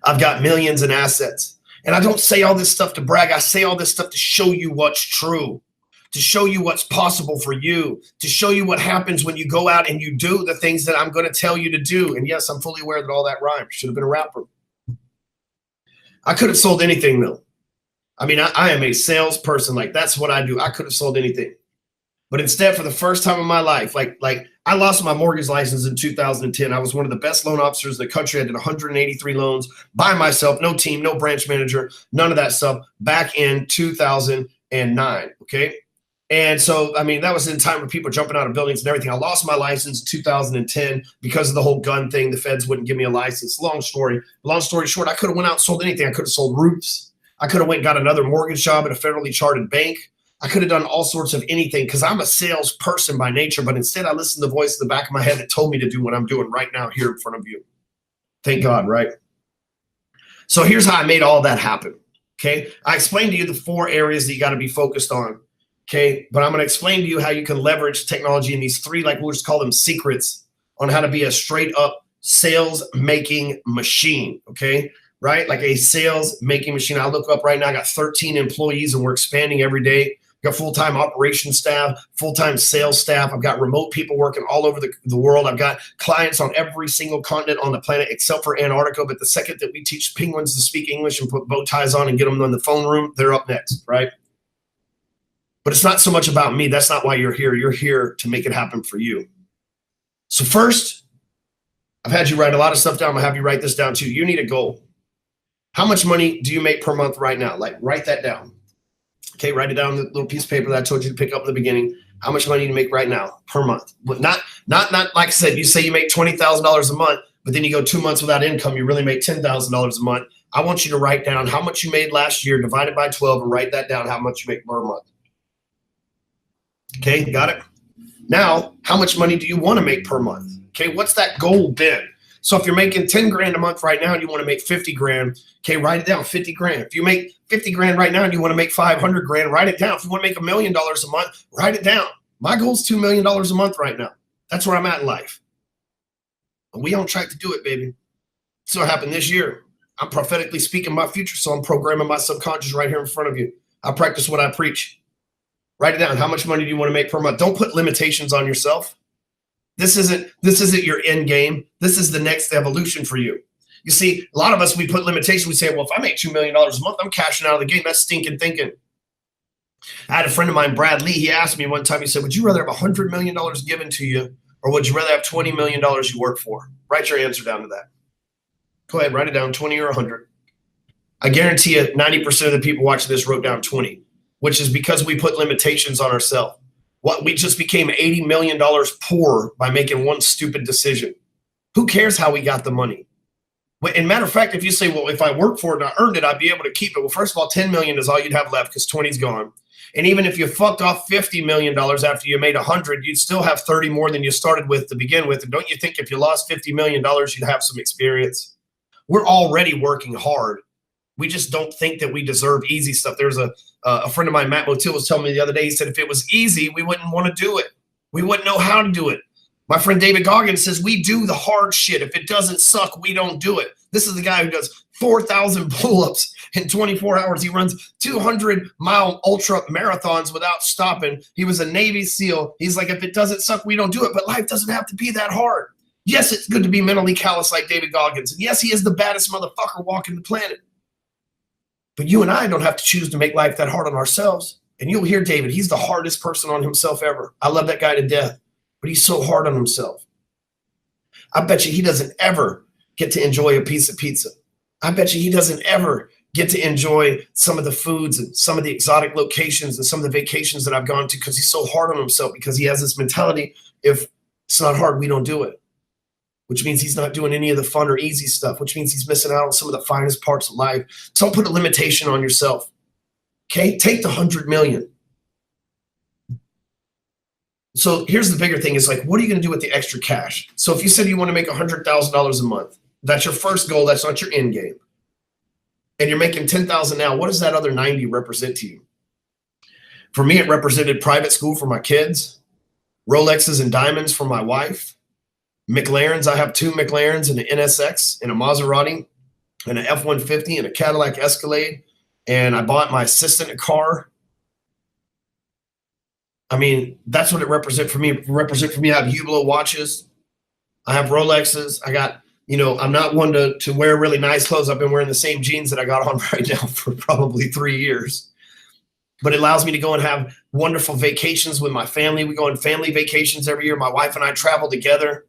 I've got millions in assets. And I don't say all this stuff to brag. I say all this stuff to show you what's true, to show you what's possible for you, to show you what happens when you go out and you do the things that I'm going to tell you to do. And yes, I'm fully aware that all that rhymes. Should have been a rapper. I could have sold anything though. I mean, I am a salesperson. Like that's what I do. I could have sold anything. But instead, for the first time in my life, like I lost my mortgage license in 2010. I was one of the best loan officers in the country. I did 183 loans by myself, no team, no branch manager, none of that stuff back in 2009. Okay. And so, I mean, that was in time where people jumping out of buildings and everything. I lost my license in 2010 because of the whole gun thing. The feds wouldn't give me a license. Long story short, I could have went out and sold anything. I could have sold roofs. I could have went and got another mortgage job at a federally chartered bank. I could have done all sorts of anything because I'm a salesperson by nature. But instead, I listened to the voice in the back of my head that told me to do what I'm doing right now here in front of you. Thank God, right? So here's how I made all that happen. Okay. I explained to you the 4 areas that you got to be focused on. Okay, but I'm going to explain to you how you can leverage technology in these 3, like we'll just call them secrets on how to be a straight up sales making machine. Okay, right? Like a sales making machine. I look up right now, I got 13 employees and we're expanding every day. Got full-time operations staff, full-time sales staff. I've got remote people working all over the world. I've got clients on every single continent on the planet except for Antarctica. But the second that we teach penguins to speak English and put bow ties on and get them in the phone room, they're up next, right? But it's not so much about me. That's not why you're here. You're here to make it happen for you. So first, I've had you write a lot of stuff down. I'm going to have you write this down too. You need a goal. How much money do you make per month right now? Like write that down. Okay, write it down on the little piece of paper that I told you to pick up in the beginning. How much money do you make right now per month? But not like I said, you say you make $20,000 a month, but then you go 2 months without income, you really make $10,000 a month. I want you to write down how much you made last year, divide it by 12, and write that down how much you make per month. Okay, got it? Now, how much money do you want to make per month? Okay, what's that goal been? So if you're making 10 grand a month right now and you want to make 50 grand, okay, write it down, 50 grand. If you make 50 grand right now and you want to make 500 grand, write it down. If you want to make $1 million a month, write it down. My goal is $2 million a month right now. That's where I'm at in life. And we on track to do it, baby. So what happened this year. I'm prophetically speaking my future, so I'm programming my subconscious right here in front of you. I practice what I preach. Write it down. How much money do you want to make per month? Don't put limitations on yourself. This isn't your end game. This is the next evolution for you. You see, a lot of us, we put limitations. We say, well, if I make $2 million a month, I'm cashing out of the game. That's stinking thinking. I had a friend of mine, Brad Lee. He asked me one time, he said, would you rather have $100 million given to you or would you rather have $20 million you work for? Write your answer down to that. Go ahead, write it down, 20 or 100. I guarantee you 90% of the people watching this wrote down 20. Which is because we put limitations on ourselves. What we just became $80 million poor by making one stupid decision. Who cares how we got the money? And matter of fact, if you say, well, if I worked for it and I earned it, I'd be able to keep it. Well, first of all, 10 million is all you'd have left because 20's gone. And even if you fucked off $50 million after you made 100, you'd still have 30 more than you started with to begin with. And don't you think if you lost $50 million, you'd have some experience? We're already working hard. We just don't think that we deserve easy stuff. There's a friend of mine, Matt Motil, was telling me the other day, he said, if it was easy, we wouldn't want to do it. We wouldn't know how to do it. My friend David Goggins says, we do the hard shit. If it doesn't suck, we don't do it. This is the guy who does 4,000 pull-ups in 24 hours. He runs 200-mile ultra marathons without stopping. He was a Navy SEAL. He's like, if it doesn't suck, we don't do it. But life doesn't have to be that hard. Yes, it's good to be mentally callous like David Goggins. And yes, he is the baddest motherfucker walking the planet. But you and I don't have to choose to make life that hard on ourselves. And you'll hear David, he's the hardest person on himself ever. I love that guy to death, but he's so hard on himself. I bet you he doesn't ever get to enjoy a piece of pizza. I bet you he doesn't ever get to enjoy some of the foods and some of the exotic locations and some of the vacations that I've gone to, because he's so hard on himself, because he has this mentality, if it's not hard, we don't do it, which means he's not doing any of the fun or easy stuff, which means he's missing out on some of the finest parts of life. Don't put a limitation on yourself. Okay, take the 100 million. So here's the bigger thing is like, what are you going to do with the extra cash? So if you said you want to make $100,000 a month, that's your first goal. That's not your end game. And you're making 10,000 now. What does that other 90 represent to you? For me, it represented private school for my kids, Rolexes and diamonds for my wife, McLarens. I have 2 McLarens and an NSX and a Maserati and an F-150 and a Cadillac Escalade. And I bought my assistant a car. I mean, that's what it represents for me. I have Hublot watches. I have Rolexes. I got, I'm not one to wear really nice clothes. I've been wearing the same jeans that I got on right now for probably 3 years. But it allows me to go and have wonderful vacations with my family. We go on family vacations every year. My wife and I travel together.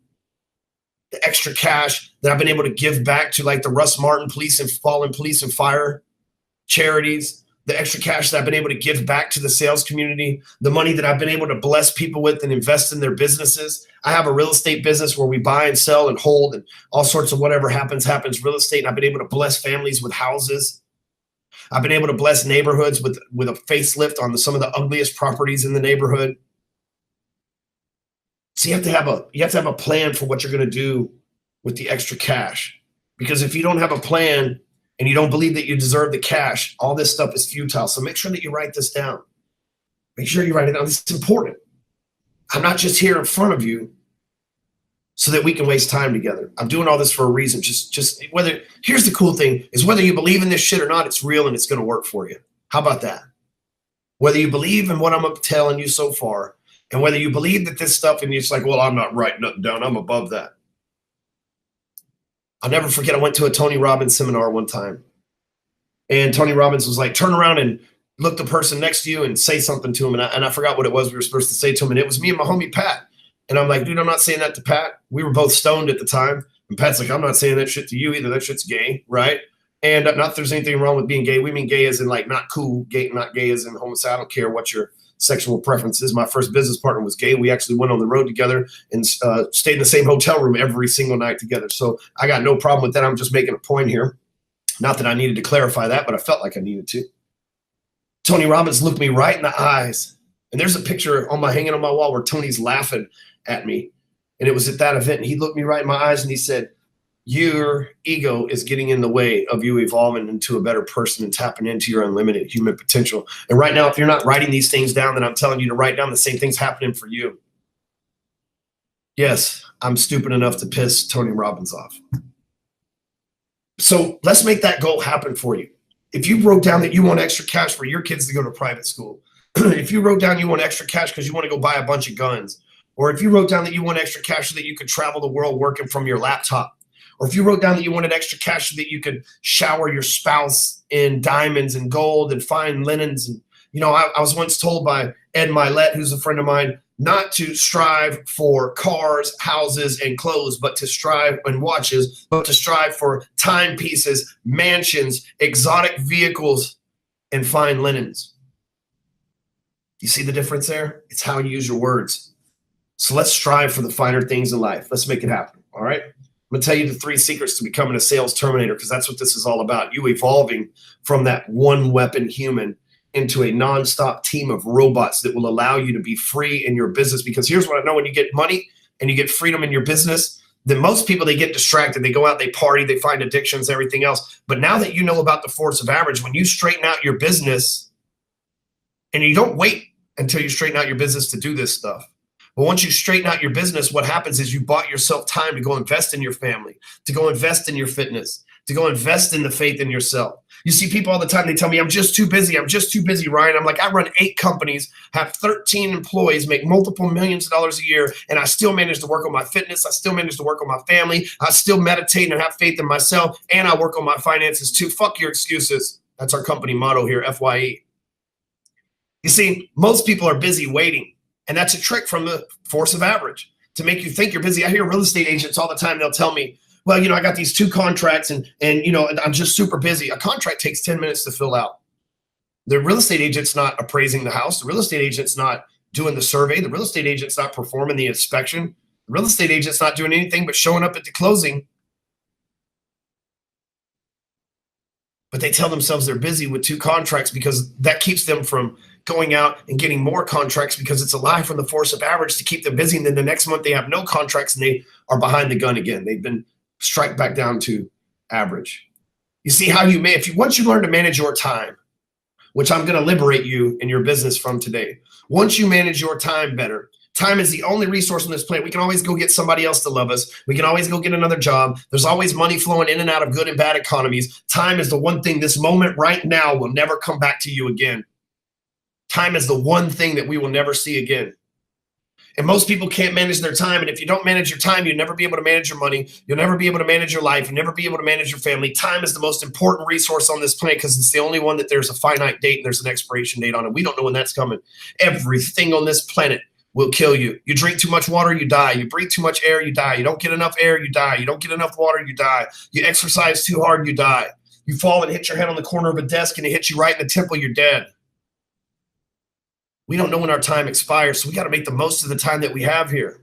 The extra cash that I've been able to give back to like the Russ Martin Police and Fallen Police and Fire charities, the extra cash that I've been able to give back to the sales community, the money that I've been able to bless people with and invest in their businesses. I have a real estate business where we buy and sell and hold and all sorts of whatever happens real estate. And I've been able to bless families with houses. I've been able to bless neighborhoods with a facelift on some of the ugliest properties in the neighborhood. So you have to have a plan for what you're going to do with the extra cash. Because if you don't have a plan, and you don't believe that you deserve the cash, all this stuff is futile. So make sure that you write this down. Make sure you write it down. This is important. I'm not just here in front of you so that we can waste time together. I'm doing all this for a reason. Here's the cool thing is whether you believe in this shit or not, it's real and it's going to work for you. How about that? Whether you believe in what I'm telling you so far, and whether you believe that this stuff and it's like, well, I'm not writing nothing down. I'm above that. I'll never forget, I went to a Tony Robbins seminar one time. And Tony Robbins was like, turn around and look the person next to you and say something to him. And I forgot what it was we were supposed to say to him. And it was me and my homie, Pat. And I'm like, dude, I'm not saying that to Pat. We were both stoned at the time. And Pat's like, I'm not saying that shit to you either. That shit's gay, right? And not that there's anything wrong with being gay. We mean gay as in like not cool, gay, not gay as in homosexual. I don't care what your sexual preferences. My first business partner was gay. We actually went on the road together and stayed in the same hotel room every single night together. So I got no problem with that. I'm just making a point here. Not that I needed to clarify that, but I felt like I needed to. Tony Robbins looked me right in the eyes. And there's a picture hanging on my wall where Tony's laughing at me. And it was at that event. And he looked me right in my eyes and he said, your ego is getting in the way of you evolving into a better person and tapping into your unlimited human potential. And right now, if you're not writing these things down, then I'm telling you to write down the same things happening for you. Yes, I'm stupid enough to piss Tony Robbins off. So let's make that goal happen for you. If you wrote down that you want extra cash for your kids to go to private school, if you wrote down you want extra cash because you want to go buy a bunch of guns, or if you wrote down that you want extra cash so that you could travel the world working from your laptop, or if you wrote down that you wanted extra cash so that you could shower your spouse in diamonds and gold and fine linens. And, I was once told by Ed Milet, who's a friend of mine, not to strive for cars, houses, and clothes, but to strive and watches, but to strive for timepieces, mansions, exotic vehicles, and fine linens. You see the difference there? It's how you use your words. So let's strive for the finer things in life. Let's make it happen. All right? I'm going to tell you the 3 secrets to becoming a sales terminator, because that's what this is all about. You evolving from that one weapon human into a nonstop team of robots that will allow you to be free in your business. Because here's what I know: when you get money and you get freedom in your business, then most people, they get distracted. They go out, they party, they find addictions, everything else. But now that you know about the force of average, when you straighten out your business, and you don't wait until you straighten out your business to do this stuff. But once you straighten out your business, what happens is you bought yourself time to go invest in your family, to go invest in your fitness, to go invest in the faith in yourself. You see people all the time, they tell me, I'm just too busy, Ryan. I'm like, I run 8 companies, have 13 employees, make multiple millions of dollars a year, and I still manage to work on my fitness. I still manage to work on my family. I still meditate and have faith in myself, and I work on my finances too. Fuck your excuses. That's our company motto here, FYE. You see, most people are busy waiting. And that's a trick from the force of average to make you think you're busy. I hear real estate agents all the time. They'll tell me, well, I got these 2 contracts and I'm just super busy. A contract takes 10 minutes to fill out. The real estate agent's not appraising the house. The real estate agent's not doing the survey. The real estate agent's not performing the inspection. The real estate agent's not doing anything but showing up at the closing. But they tell themselves they're busy with 2 contracts because that keeps them from going out and getting more contracts, because it's a lie from the force of average to keep them busy. And then the next month they have no contracts and they are behind the gun again. They've been struck back down to average. You see how once you learn to manage your time, which I'm going to liberate you in your business from today. Once you manage your time better, time is the only resource on this planet. We can always go get somebody else to love us. We can always go get another job. There's always money flowing in and out of good and bad economies. Time is the one thing, this moment right now will never come back to you again. Time is the one thing that we will never see again. And most people can't manage their time. And if you don't manage your time, you'll never be able to manage your money. You'll never be able to manage your life. You'll never be able to manage your family. Time is the most important resource on this planet because it's the only one that there's a finite date and there's an expiration date on it. We don't know when that's coming. Everything on this planet will kill you. You drink too much water, you die. You breathe too much air, you die. You don't get enough air, you die. You don't get enough water, you die. You exercise too hard, you die. You fall and hit your head on the corner of a desk and it hits you right in the temple, you're dead. We don't know when our time expires, so we got to make the most of the time that we have here.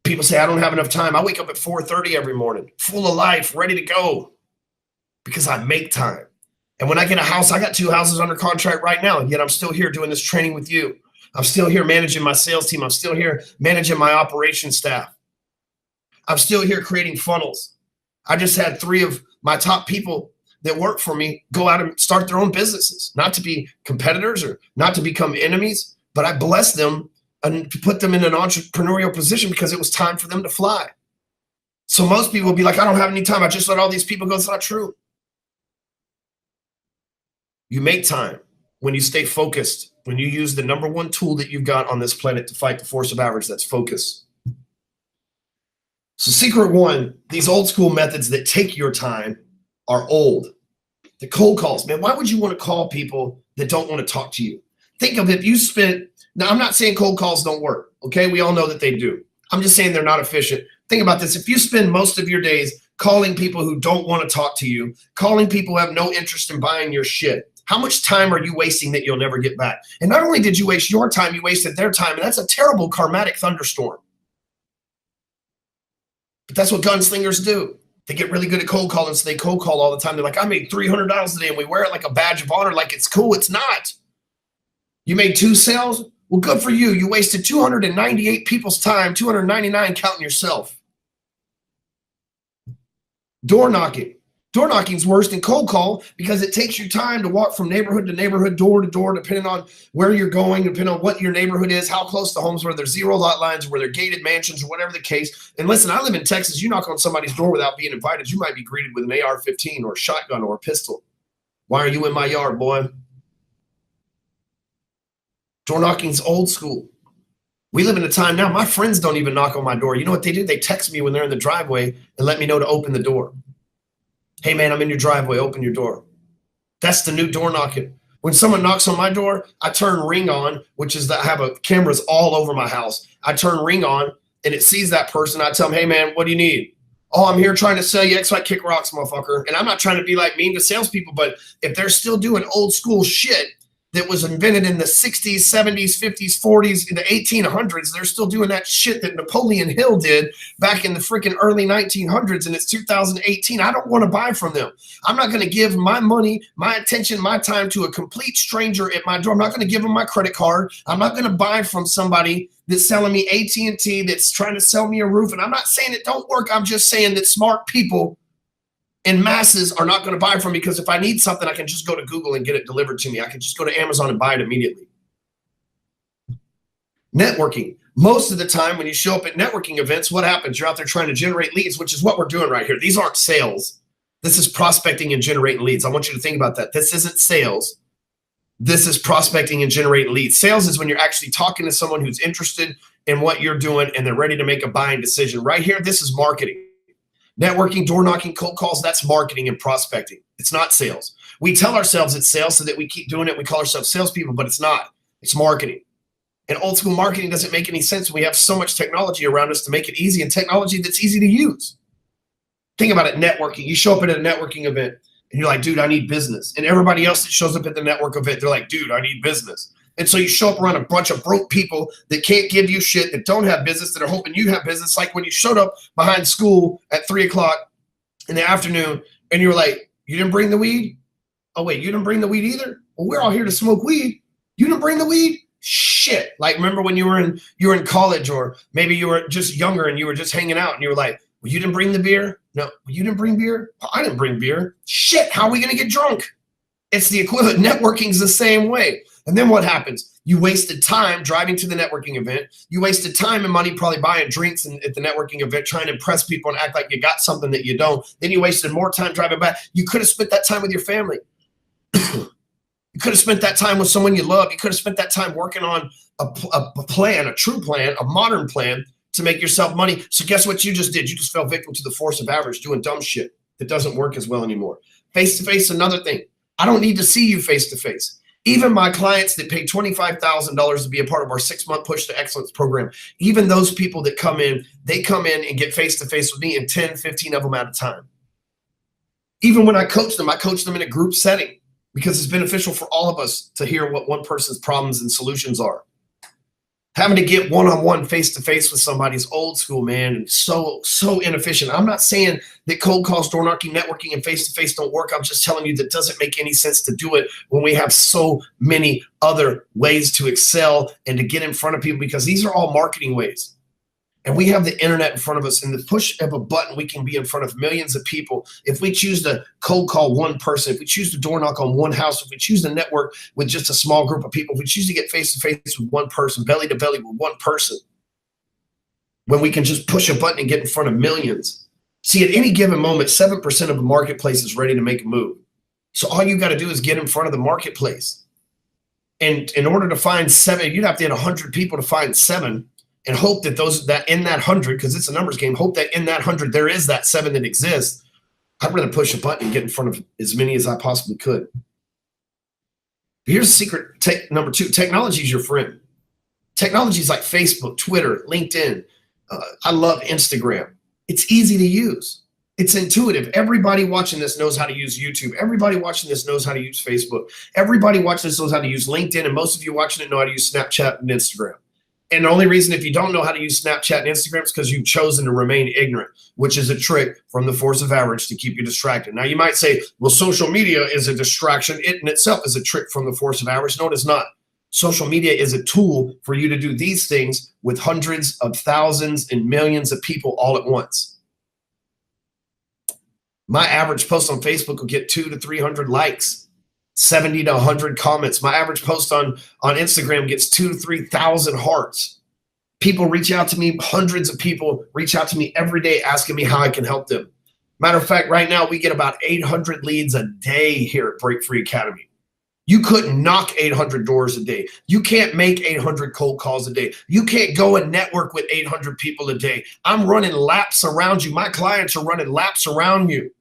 People say, I don't have enough time. I wake up at 4:30 every morning, full of life, ready to go, because I make time. And when I get a house, I got 2 houses under contract right now, and yet I'm still here doing this training with you. I'm still here managing my sales team. I'm still here managing my operations staff. I'm still here creating funnels. I just had 3 of my top people that work for me go out and start their own businesses, not to be competitors or not to become enemies, but I blessed them and put them in an entrepreneurial position because it was time for them to fly. So most people will be like, I don't have any time. I just let all these people go. It's not true. You make time when you stay focused, when you use the number 1 tool that you've got on this planet to fight the force of average, that's focus. So secret 1, these old school methods that take your time are old. The cold calls, man, why would you want to call people that don't want to talk to you? Think of it, now I'm not saying cold calls don't work, okay? We all know that they do. I'm just saying they're not efficient. Think about this. If you spend most of your days calling people who don't want to talk to you, calling people who have no interest in buying your shit, how much time are you wasting that you'll never get back? And not only did you waste your time, you wasted their time, and that's a terrible karmatic thunderstorm. But that's what gunslingers do. They get really good at cold calling, so they cold call all the time. They're like, I made $300 today, and we wear it like a badge of honor, like it's cool. It's not. You made 2 sales? Well, good for you. You wasted 298 people's time, 299 counting yourself. Door knocking. Door knocking is worse than cold call because it takes you time to walk from neighborhood to neighborhood, door to door, depending on where you're going, depending on what your neighborhood is, how close to homes, where there's 0 lot lines, where they're gated mansions, or whatever the case. And listen, I live in Texas. You knock on somebody's door without being invited, you might be greeted with an AR-15 or a shotgun or a pistol. Why are you in my yard, boy? Door knocking's old school. We live in a time now, my friends don't even knock on my door. You know what they do? They text me when they're in the driveway and let me know to open the door. Hey, man, I'm in your driveway. Open your door. That's the new door knocking. When someone knocks on my door, I turn Ring on, which is that I have cameras all over my house. I turn Ring on, and it sees that person. I tell them, hey, man, what do you need? Oh, I'm here trying to sell you X-Fight Kick Rocks, motherfucker. And I'm not trying to be like mean to salespeople, but if they're still doing old school shit that was invented in the 60s, 70s, 50s, 40s, in the 1800s. They're still doing that shit that Napoleon Hill did back in the freaking early 1900s, and it's 2018. I don't want to buy from them. I'm not going to give my money, my attention, my time to a complete stranger at my door. I'm not going to give them my credit card. I'm not going to buy from somebody that's selling me AT&T, that's trying to sell me a roof. And I'm not saying it don't work. I'm just saying that smart people in masses are not going to buy from me, because if I need something, I can just go to Google and get it delivered to me. I can just go to Amazon and buy it immediately. Networking. Most of the time when you show up at networking events, what happens? You're out there trying to generate leads, which is what we're doing right here. These aren't sales. This is prospecting and generating leads. I want you to think about that. This isn't sales. This is prospecting and generating leads. Sales is when you're actually talking to someone who's interested in what you're doing and they're ready to make a buying decision. Right here, this is marketing. Networking, door knocking, cold calls, that's marketing and prospecting. It's not sales. We tell ourselves it's sales so that we keep doing it. We call ourselves salespeople, but it's not. It's marketing. And old school marketing doesn't make any sense. We have so much technology around us to make it easy, and technology that's easy to use. Think about it, networking. You show up at a networking event and you're like, dude, I need business. And everybody else that shows up at the network event, they're like, dude, I need business. And so you show up around a bunch of broke people that can't give you shit, that don't have business, that are hoping you have business. Like when you showed up behind school at 3 o'clock in the afternoon and you were like, you didn't bring the weed? Oh, wait, you didn't bring the weed either? Well, we're all here to smoke weed. You didn't bring the weed? Shit. Like, remember when you were in college, or maybe you were just younger and you were just hanging out and you were like, well, you didn't bring the beer? No, you didn't bring beer? Well, I didn't bring beer. Shit, how are we going to get drunk? It's the equivalent. Networking's the same way. And then what happens? You wasted time driving to the networking event. You wasted time and money probably buying drinks at the networking event, trying to impress people and act like you got something that you don't. Then you wasted more time driving back. You could have spent that time with your family. You could have spent that time with someone you love. You could have spent that time working on a plan, a true plan, a modern plan to make yourself money. So guess what you just did? You just fell victim to the force of average, doing dumb shit that doesn't work as well anymore. Face-to-face, another thing. I don't need to see you face-to-face. Even my clients that pay $25,000 to be a part of our 6-month Push to Excellence program, even those people that come in, they come in and get face-to-face with me, and 10, 15 of them at a time. Even when I coach them in a group setting, because it's beneficial for all of us to hear what one person's problems and solutions are. Having to get one-on-one, face-to-face with somebody is old school, man, and so inefficient. I'm not saying that cold calls, door knocking, networking, and face-to-face don't work. I'm just telling you that doesn't make any sense to do it when we have so many other ways to excel and to get in front of people, because these are all marketing ways. And we have the internet in front of us, and the push of a button, we can be in front of millions of people. If we choose to cold call one person, if we choose to door knock on one house, if we choose to network with just a small group of people, if we choose to get face-to-face with one person, belly to belly with one person, when we can just push a button and get in front of millions. See, at any given moment, 7% of the marketplace is ready to make a move. So all you got to do is get in front of the marketplace. And in order to find 7, you'd have to hit 100 people to find 7. And hope that that in that 100, because it's a numbers game, hope that in that 100 there is that 7 that exists. I'd rather push a button and get in front of as many as I possibly could. Here's the secret. Number 2, technology is your friend. Technology is like Facebook, Twitter, LinkedIn. I love Instagram. It's easy to use. It's intuitive. Everybody watching this knows how to use YouTube. Everybody watching this knows how to use Facebook. Everybody watching this knows how to use LinkedIn. And most of you watching it know how to use Snapchat and Instagram. And the only reason if you don't know how to use Snapchat and Instagram is because you've chosen to remain ignorant, which is a trick from the force of average to keep you distracted. Now, you might say, well, social media is a distraction. It in itself is a trick from the force of average. No, it is not. Social media is a tool for you to do these things with hundreds of thousands and millions of people all at once. My average post on Facebook will get 200 to 300 likes. 70 to 100 comments. My average post on Instagram gets 2,000 to 3,000 hearts. People reach out to me, hundreds of people reach out to me every day asking me how I can help them. Matter of fact, right now we get about 800 leads a day here at Break Free Academy. You couldn't knock 800 doors a day. You can't make 800 cold calls a day. You can't go and network with 800 people a day. I'm running laps around you. My clients are running laps around you.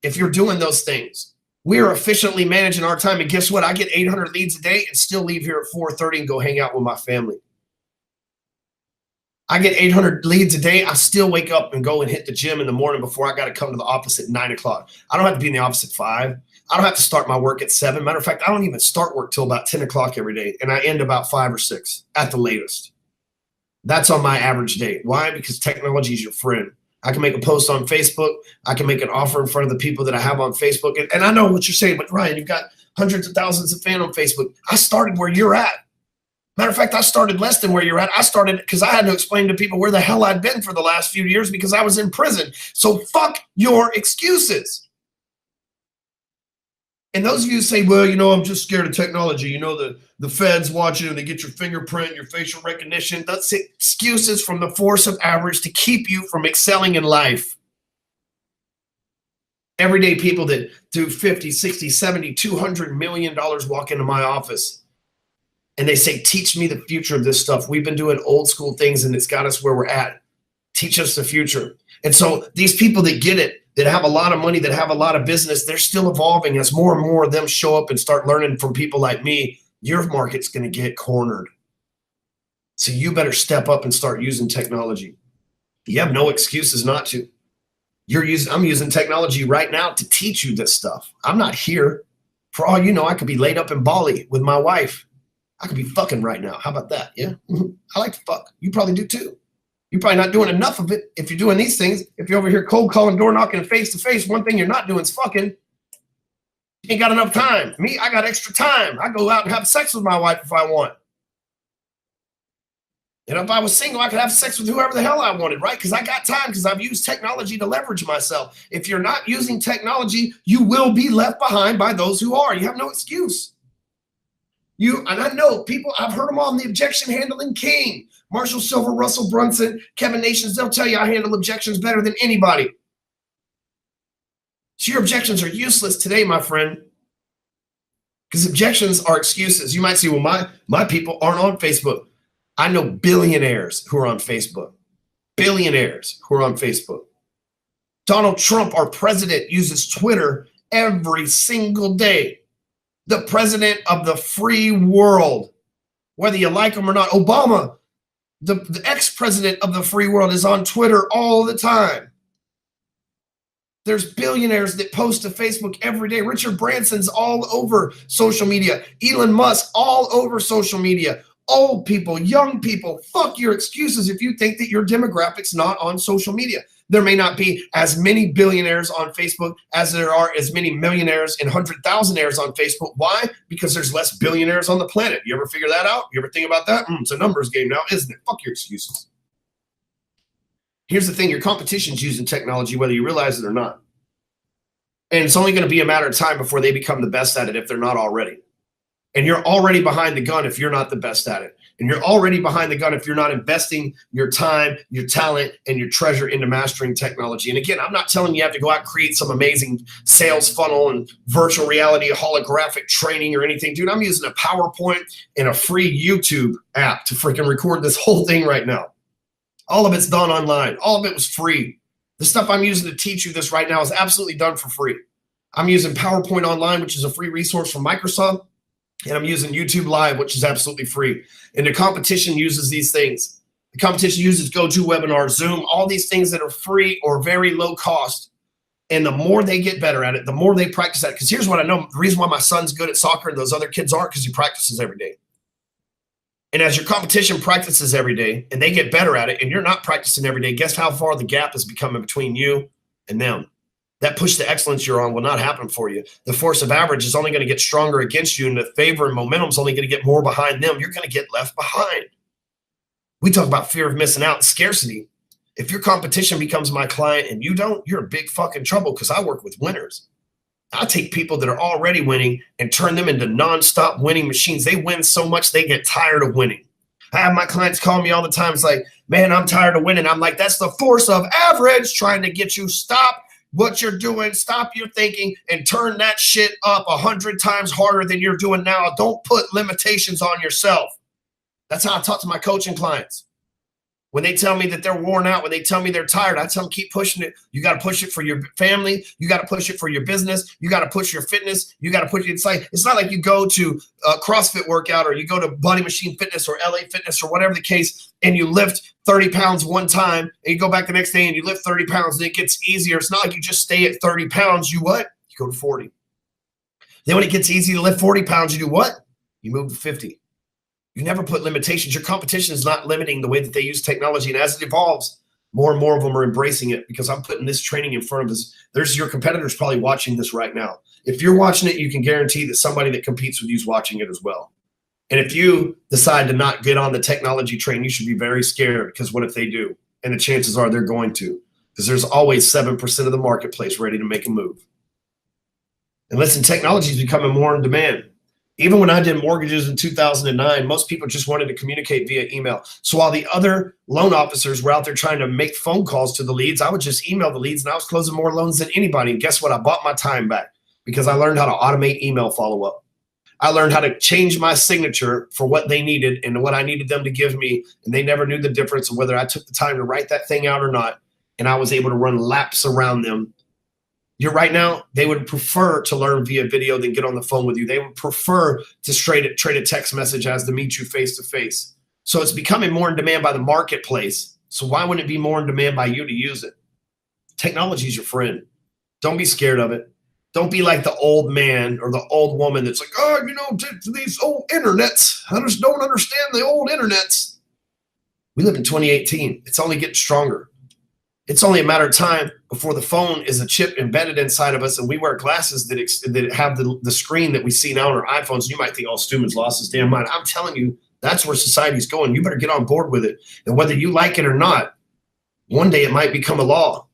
If you're doing those things, we are efficiently managing our time. And guess what? I get 800 leads a day and still leave here at 4:30 and go hang out with my family. I get 800 leads a day. I still wake up and go and hit the gym in the morning before I got to come to the office at 9 o'clock. I don't have to be in the office at 5. I don't have to start my work at 7. Matter of fact, I don't even start work till about 10 o'clock every day. And I end about 5 or 6 at the latest. That's on my average day. Why? Because technology is your friend. I can make a post on Facebook. I can make an offer in front of the people that I have on Facebook. And I know what you're saying, but Ryan, you've got hundreds of thousands of fans on Facebook. I started where you're at. Matter of fact, I started less than where you're at. I started because I had to explain to people where the hell I'd been for the last few years because I was in prison. So fuck your excuses. And those of you who say, well, I'm just scared of technology. The feds watch you and they get your fingerprint, your facial recognition. That's excuses from the force of average to keep you from excelling in life. Everyday people that do 50, 60, 70, $200 million walk into my office and they say, teach me the future of this stuff. We've been doing old school things and it's got us where we're at. Teach us the future. And so these people that get it, that have a lot of money, that have a lot of business, they're still evolving. As more and more of them show up and start learning from people like me, your market's going to get cornered. So you better step up and start using technology. You have no excuses not to. I'm using technology right now to teach you this stuff. I'm not here. For all you know, I could be laid up in Bali with my wife. I could be fucking right now. How about that? Yeah. I like to fuck. You probably do too. You're probably not doing enough of it if you're doing these things. If you're over here cold calling, door knocking, face to face, one thing you're not doing is fucking. You ain't got enough time. Me, I got extra time. I go out and have sex with my wife if I want. And if I was single, I could have sex with whoever the hell I wanted, right? Because I got time, because I've used technology to leverage myself. If you're not using technology, you will be left behind by those who are. You have no excuse. And I know people, I've heard them all. The objection handling king, Marshall Silver, Russell Brunson, Kevin Nations, they'll tell you I handle objections better than anybody. So your objections are useless today, my friend, because objections are excuses. You might say, well, my people aren't on Facebook. I know billionaires who are on Facebook. Billionaires who are on Facebook. Donald Trump, our president, uses Twitter every single day. The president of the free world, whether you like him or not. Obama, the ex-president of the free world, is on Twitter all the time. There's billionaires that post to Facebook every day. Richard Branson's all over social media. Elon Musk, all over social media. Old people, young people, fuck your excuses if you think that your demographic's not on social media. There may not be as many billionaires on Facebook as there are as many millionaires and 100,000aires on Facebook. Why? Because there's less billionaires on the planet. You ever figure that out? You ever think about that? It's a numbers game now, isn't it? Fuck your excuses. Here's the thing. Your competition's using technology, whether you realize it or not. And it's only going to be a matter of time before they become the best at it if they're not already. And you're already behind the gun if you're not the best at it. And you're already behind the gun if you're not investing your time, your talent, and your treasure into mastering technology. And again, I'm not telling you have to go out and create some amazing sales funnel and virtual reality holographic training or anything. Dude, I'm using a PowerPoint and a free YouTube app to freaking record this whole thing right now. All of it's done online. All of it was free. The stuff I'm using to teach you this right now is absolutely done for free. I'm using PowerPoint Online, which is a free resource from Microsoft. And I'm using YouTube Live, which is absolutely free. And the competition uses these things. The competition uses GoToWebinar, Zoom, all these things that are free or very low cost. And the more they get better at it, the more they practice at it. Because here's what I know. The reason why my son's good at soccer and those other kids aren't, because he practices every day. And as your competition practices every day and they get better at it and you're not practicing every day, guess how far the gap is becoming between you and them? That push to excellence you're on will not happen for you. The force of average is only going to get stronger against you, and the favor and momentum is only going to get more behind them. You're going to get left behind. We talk about fear of missing out and scarcity. If your competition becomes my client and you don't, you're in big fucking trouble, because I work with winners. I take people that are already winning and turn them into nonstop winning machines. They win so much they get tired of winning. I have my clients call me all the time. It's like, man, I'm tired of winning. I'm like, that's the force of average trying to get you stop what you're doing, stop your thinking, and turn that shit up 100 times harder than you're doing now. Don't put limitations on yourself. That's how I talk to my coaching clients. When they tell me that they're worn out, when they tell me they're tired, I tell them, keep pushing it. You got to push it for your family. You got to push it for your business. You got to push your fitness. You got to push it. It's not like you go to a CrossFit workout or you go to Body Machine Fitness or LA Fitness or whatever the case, and you lift 30 pounds one time, and you go back the next day and you lift 30 pounds, and it gets easier. It's not like you just stay at 30 pounds. You what? You go to 40. Then when it gets easy to lift 40 pounds, you do what? You move to 50. You never put limitations. Your competition is not limiting the way that they use technology. And as it evolves, more and more of them are embracing it, because I'm putting this training in front of us. There's your competitors probably watching this right now. If you're watching it, you can guarantee that somebody that competes with you is watching it as well. And if you decide to not get on the technology train, you should be very scared, because what if they do? And the chances are they're going to, because there's always 7% of the marketplace ready to make a move. And listen, technology is becoming more in demand. Even when I did mortgages in 2009, most people just wanted to communicate via email. So while the other loan officers were out there trying to make phone calls to the leads, I would just email the leads, and I was closing more loans than anybody. And guess what? I bought my time back, because I learned how to automate email follow-up. I learned how to change my signature for what they needed and what I needed them to give me. And they never knew the difference of whether I took the time to write that thing out or not. And I was able to run laps around them. Right now, they would prefer to learn via video than get on the phone with you. They would prefer to trade a text message as to meet you face to face. So it's becoming more in demand by the marketplace. So why wouldn't it be more in demand by you to use it? Technology is your friend. Don't be scared of it. Don't be like the old man or the old woman that's like, oh, these old internets. I just don't understand the old internets. We live in 2018. It's only getting stronger. It's only a matter of time before the phone is a chip embedded inside of us and we wear glasses that have the screen that we see now on our iPhones. You might think, oh, Stewman's lost his damn mind. I'm telling you, that's where society's going. You better get on board with it. And whether you like it or not, one day it might become a law.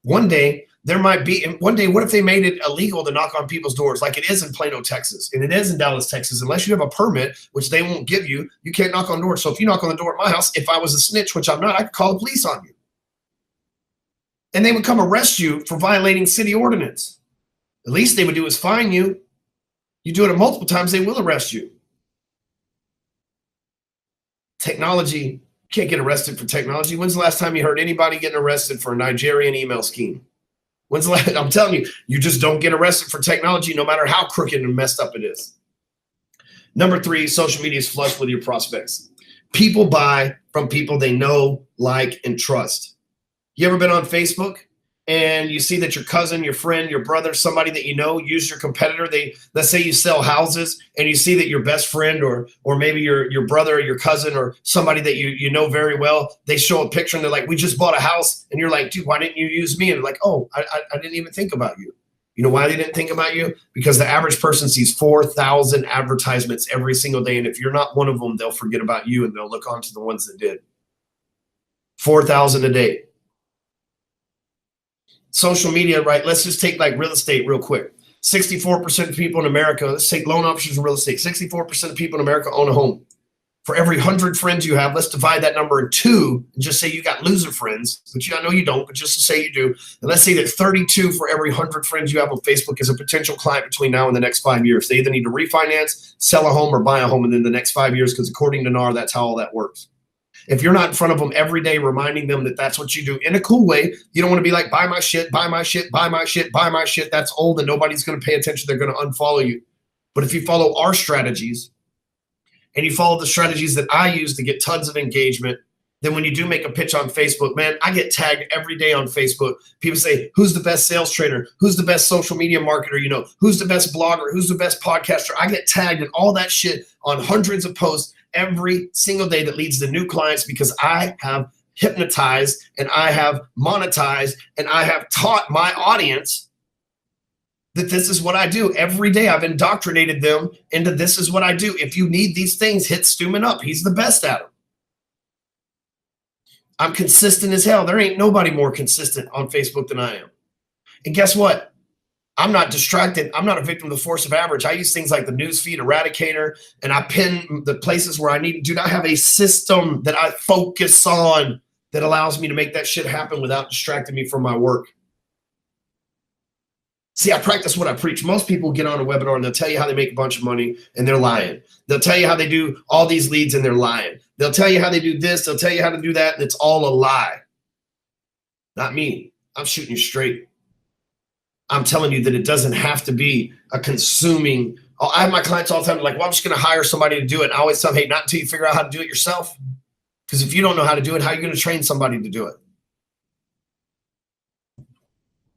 One day there might be, and one day, what if they made it illegal to knock on people's doors like it is in Plano, Texas, and it is in Dallas, Texas? Unless you have a permit, which they won't give you, you can't knock on doors. So if you knock on the door at my house, if I was a snitch, which I'm not, I could call the police on you. And they would come arrest you for violating city ordinance. The least they would do is fine you. You do it multiple times, they will arrest you. Technology, you can't get arrested for technology. When's the last time you heard anybody getting arrested for a Nigerian email scheme? When's the last? I'm telling you, you just don't get arrested for technology, no matter how crooked and messed up it is. Number 3, social media is flush with your prospects. People buy from people they know, like, and trust. You ever been on Facebook and you see that your cousin, your friend, your brother, somebody that you know use your competitor? Let's say you sell houses and you see that your best friend or maybe your brother or your cousin or somebody that you know very well, they show a picture and they're like, we just bought a house. And you're like, dude, why didn't you use me? And they're like, oh, I didn't even think about you. You know why they didn't think about you? Because the average person sees 4,000 advertisements every single day. And if you're not one of them, they'll forget about you and they'll look on to the ones that did. 4,000 a day. Social media, right? Let's just take like real estate real quick. 64% of people in America, let's take loan officers in real estate. 64% of people in America own a home. For every 100 friends you have, let's divide that number in 2 and just say you got loser friends, which I know you don't, but just to say you do. And let's say that 32 for every 100 friends you have on Facebook is a potential client between now and the next 5 years. They either need to refinance, sell a home, or buy a home within the next 5 years, because according to NAR, that's how all that works. If you're not in front of them every day reminding them that that's what you do in a cool way, you don't want to be like, buy my shit, buy my shit, buy my shit, buy my shit. That's old and nobody's going to pay attention. They're going to unfollow you. But if you follow our strategies and you follow the strategies that I use to get tons of engagement, then when you do make a pitch on Facebook, man, I get tagged every day on Facebook. People say, who's the best sales trainer? Who's the best social media marketer? Who's the best blogger? Who's the best podcaster? I get tagged in all that shit on hundreds of posts every single day that leads to new clients, because I have hypnotized and I have monetized and I have taught my audience that this is what I do. Every day I've indoctrinated them into this is what I do. If you need these things, hit Stewman up. He's the best at them. I'm consistent as hell. There ain't nobody more consistent on Facebook than I am. And guess what? I'm not distracted. I'm not a victim of the force of average. I use things like the newsfeed eradicator, and I pin the places where I need to. Do not have a system that I focus on that allows me to make that shit happen without distracting me from my work. See, I practice what I preach. Most people get on a webinar and they'll tell you how they make a bunch of money, and they're lying. They'll tell you how they do all these leads, and they're lying. They'll tell you how they do this. They'll tell you how to do that, and it's all a lie. Not me. I'm shooting you straight. I'm telling you that it doesn't have to be a consuming. I have my clients all the time like, well, I'm just going to hire somebody to do it. And I always tell them, hey, not until you figure out how to do it yourself. Because if you don't know how to do it, how are you going to train somebody to do it?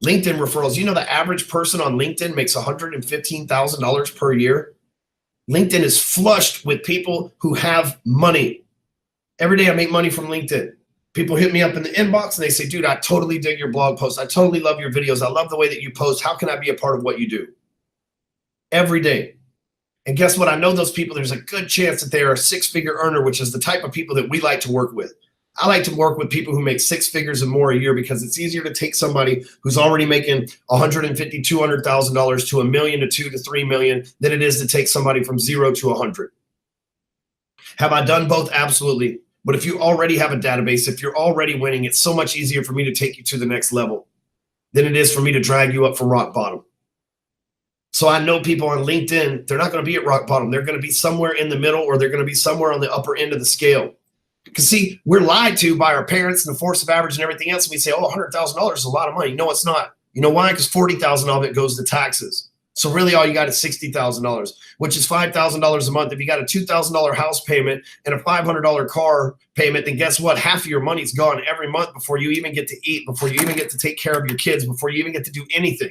LinkedIn referrals. You know, the average person on LinkedIn makes $115,000 per year. LinkedIn is flushed with people who have money. Every day I make money from LinkedIn. People hit me up in the inbox and they say, dude, I totally dig your blog posts. I totally love your videos. I love the way that you post. How can I be a part of what you do? Every day. And guess what? I know those people, there's a good chance that they are a 6-figure earner, which is the type of people that we like to work with. I like to work with people who make 6 figures and more a year, because it's easier to take somebody who's already making $150,000, $200,000 to $1 million to $2 to $3 million than it is to take somebody from 0 to 100. Have I done both? Absolutely. But if you already have a database, if you're already winning, it's so much easier for me to take you to the next level than it is for me to drag you up from rock bottom. So I know people on LinkedIn, they're not going to be at rock bottom. They're going to be somewhere in the middle, or they're going to be somewhere on the upper end of the scale. Because see, we're lied to by our parents and the force of average and everything else. And we say, oh, $100,000 is a lot of money. No, it's not. You know why? Because $40,000 of it goes to taxes. So really all you got is $60,000, which is $5,000 a month. If you got a $2,000 house payment and a $500 car payment, then guess what? Half of your money's gone every month before you even get to eat, before you even get to take care of your kids, before you even get to do anything.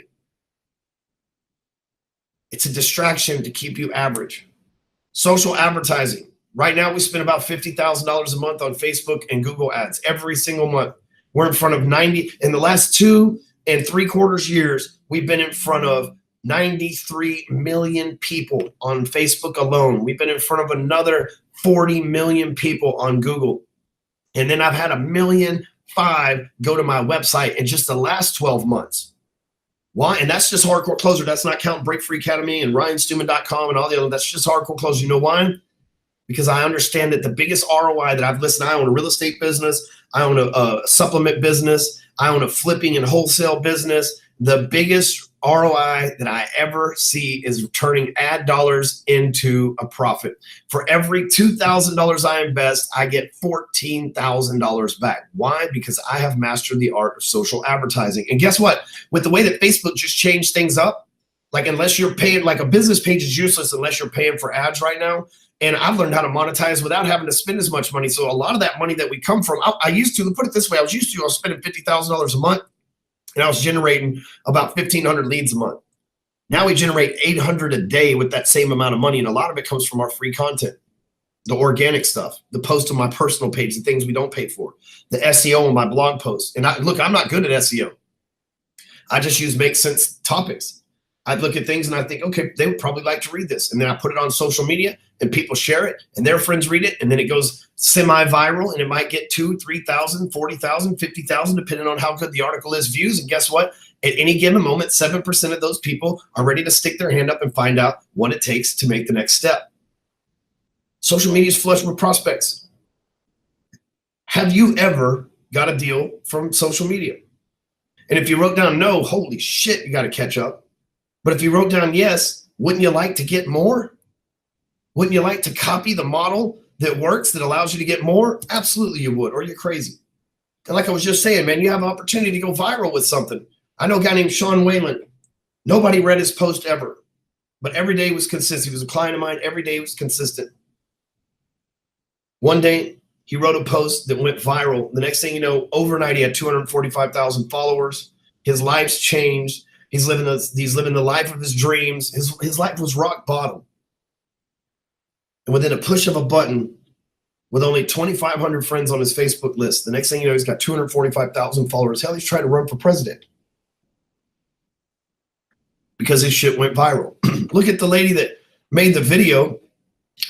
It's a distraction to keep you average. Social advertising. Right now, we spend about $50,000 a month on Facebook and Google ads every single month. We're in front of in the last 2 3/4 years, we've been in front of 93 million people on Facebook alone. We've been in front of another 40 million people on Google. And then I've had 1.5 million go to my website in just the last 12 months. Why? And that's just hardcore closer. That's not counting Break Free Academy and RyanStewman.com and all the other. That's just hardcore closer. You know why? Because I understand that the biggest ROI that I've listened, I own a real estate business, I own a supplement business, I own a flipping and wholesale business. The biggest ROI that I ever see is turning ad dollars into a profit. For every $2,000 I invest, I get $14,000 back. Why? Because I have mastered the art of social advertising. And guess what? With the way that Facebook just changed things up, like unless you're paying, like a business page is useless unless you're paying for ads right now. And I've learned how to monetize without having to spend as much money. So a lot of that money that we come from, I used to, put it this way, I was spending $50,000 a month and I was generating about 1,500 leads a month. Now we generate 800 a day with that same amount of money. And a lot of it comes from our free content, the organic stuff, the post on my personal page, the things we don't pay for, the SEO on my blog posts. And look, I'm not good at SEO. I just use make sense topics. I'd look at things and I think, okay, they would probably like to read this. And then I put it on social media and people share it and their friends read it. And then it goes semi-viral and it might get 2,000, 3,000, 40,000, 50,000, depending on how good the article is views. And guess what? At any given moment, 7% of those people are ready to stick their hand up and find out what it takes to make the next step. Social media is flush with prospects. Have you ever got a deal from social media? And if you wrote down no, holy shit, you got to catch up. But if you wrote down yes, wouldn't you like to get more? Wouldn't you like to copy the model that works, that allows you to get more? Absolutely you would, or you're crazy. And like I was just saying, man, you have an opportunity to go viral with something. I know a guy named Sean Whalen. Nobody read his post ever, but every day was consistent. He was a client of mine. Every day was consistent. One day he wrote a post that went viral. The next thing you know, overnight he had 245,000 followers. His life's changed. He's living the life of his dreams. His life was rock bottom. And within a push of a button, with only 2,500 friends on his Facebook list, the next thing you know, he's got 245,000 followers. Hell, he's trying to run for president because his shit went viral. Look at the lady that made the video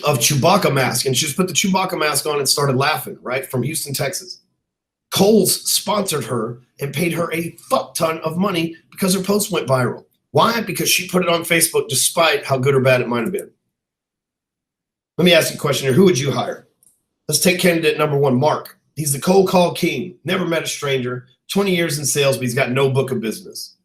of Chewbacca mask, and she just put the Chewbacca mask on and started laughing, right, from Houston, Texas. Kohl's sponsored her and paid her a fuck ton of money because her post went viral. Why? Because she put it on Facebook despite how good or bad it might have been. Let me ask you a question here. Who would you hire? Let's take candidate number 1, Mark. He's the cold call king. Never met a stranger. 20 years in sales, but he's got no book of business.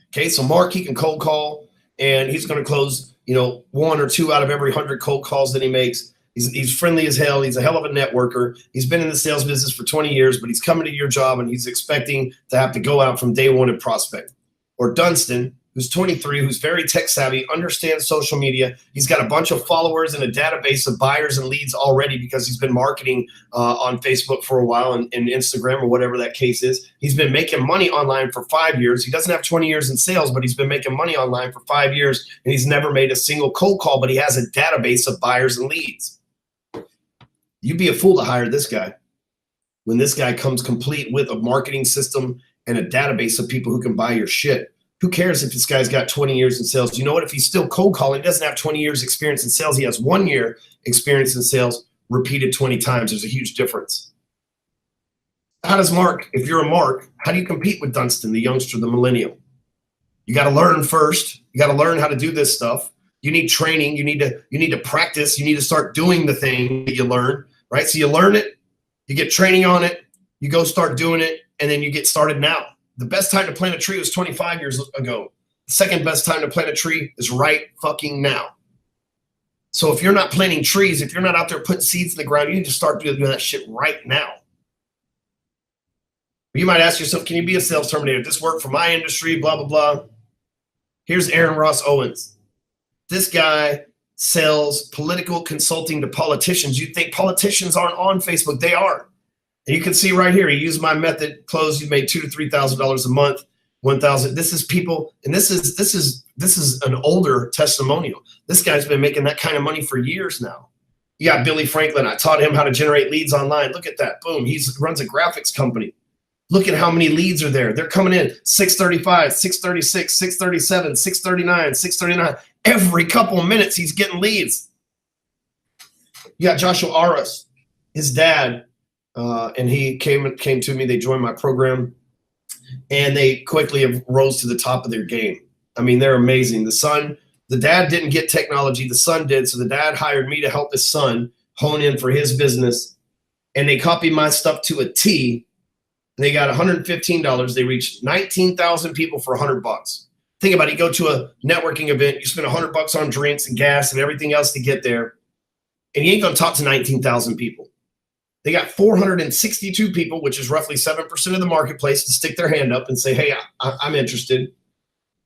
Okay, so Mark, he can cold call, and he's going to close, 1 or 2 out of every 100 cold calls that he makes. He's friendly as hell. He's a hell of a networker. He's been in the sales business for 20 years, but he's coming to your job and he's expecting to have to go out from day one and prospect. Or Dunstan, who's 23, who's very tech savvy, understands social media. He's got a bunch of followers and a database of buyers and leads already because he's been marketing on Facebook for a while and Instagram or whatever that case is. He's been making money online for 5 years. He doesn't have 20 years in sales, but he's been making money online for 5 years and he's never made a single cold call, but he has a database of buyers and leads. You'd be a fool to hire this guy when this guy comes complete with a marketing system and a database of people who can buy your shit. Who cares if this guy's got 20 years in sales? You know what? If he's still cold calling, he doesn't have 20 years experience in sales. He has 1 year experience in sales repeated 20 times. There's a huge difference. How does Mark, if you're a Mark, how do you compete with Dunstan, the youngster, the millennial? You got to learn first. You got to learn how to do this stuff. You need training. You need to practice. You need to start doing the thing that you learn, right? So you learn it, you get training on it, you go start doing it, and then you get started now. The best time to plant a tree was 25 years ago. The second best time to plant a tree is right fucking now. So if you're not planting trees, if you're not out there putting seeds in the ground, you need to start doing that shit right now. You might ask yourself, can you be a sales terminator? This worked for my industry, blah, blah, blah. Here's Aaron Ross Owens. This guy sells political consulting to politicians. You think politicians aren't on Facebook? They are. And you can see right here, he used my method, close, you made $2,000 to $3,000 a month, 1,000. This is people, and this is an older testimonial. This guy's been making that kind of money for years now. You got Billy Franklin. I taught him how to generate leads online. Look at that. Boom. He runs a graphics company. Look at how many leads are there. They're coming in 635, 636, 637, 639, 639. Every couple of minutes, he's getting leads. You got Joshua Aras, his dad, and he came to me. They joined my program, and they quickly have rose to the top of their game. I mean, they're amazing. The dad didn't get technology. The son did. So the dad hired me to help his son hone in for his business, and they copied my stuff to a T. They got $115. They reached 19,000 people for $100. Think about it. You go to a networking event, you spend $100 on drinks and gas and everything else to get there, and you ain't going to talk to 19,000 people. They got 462 people, which is roughly 7% of the marketplace, to stick their hand up and say, hey, I'm interested.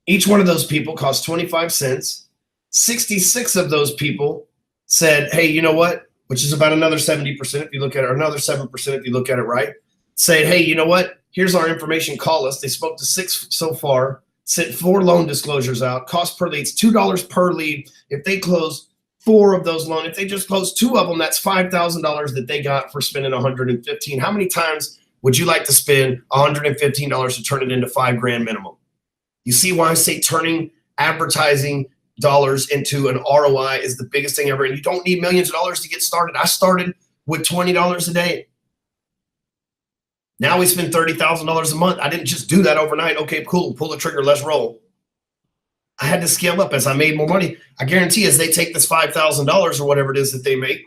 Each one of those people cost 25 cents. 66 of those people said, hey, you know what? Which is about another 70% if you look at it, or another 7% if you look at it right. Say, hey, you know what? Here's our information. Call us. They spoke to 6 so far, sent 4 loan disclosures out. Cost per lead is $2 per lead. If they close 4 of those loans, if they just close 2 of them, that's $5,000 that they got for spending $115. How many times would you like to spend $115 to turn it into $5,000 minimum? You see why I say turning advertising dollars into an ROI is the biggest thing ever. And you don't need millions of dollars to get started. I started with $20 a day. Now we spend $30,000 a month. I didn't just do that overnight. Okay, cool. Pull the trigger. Let's roll. I had to scale up as I made more money. I guarantee as they take this $5,000 or whatever it is that they make,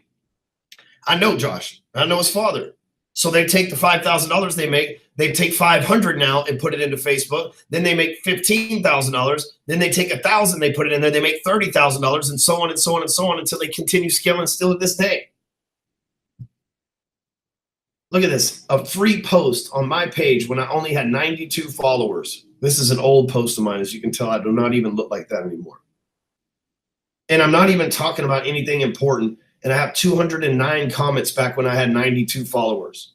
I know Josh. I know his father. So they take the $5,000 they make. They take $500 now and put it into Facebook. Then they make $15,000. Then they take $1,000. They put it in there. They make $30,000 and so on and so on and so on until they continue scaling still to this day. Look at this, a free post on my page when I only had 92 followers. This is an old post of mine. As you can tell, I do not even look like that anymore. And I'm not even talking about anything important. And I have 209 comments back when I had 92 followers.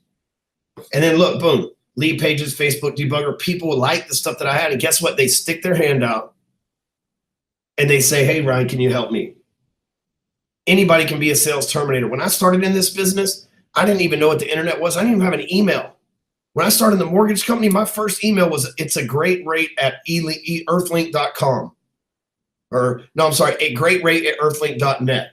And then look, boom, lead pages, Facebook debugger. People like the stuff that I had. And guess what? They stick their hand out and they say, hey, Ryan, can you help me? Anybody can be a sales terminator. When I started in this business, I didn't even know what the internet was. I didn't even have an email. When I started the mortgage company, my first email was, it's a great rate at earthlink.com. Or no, I'm sorry, a great rate at earthlink.net.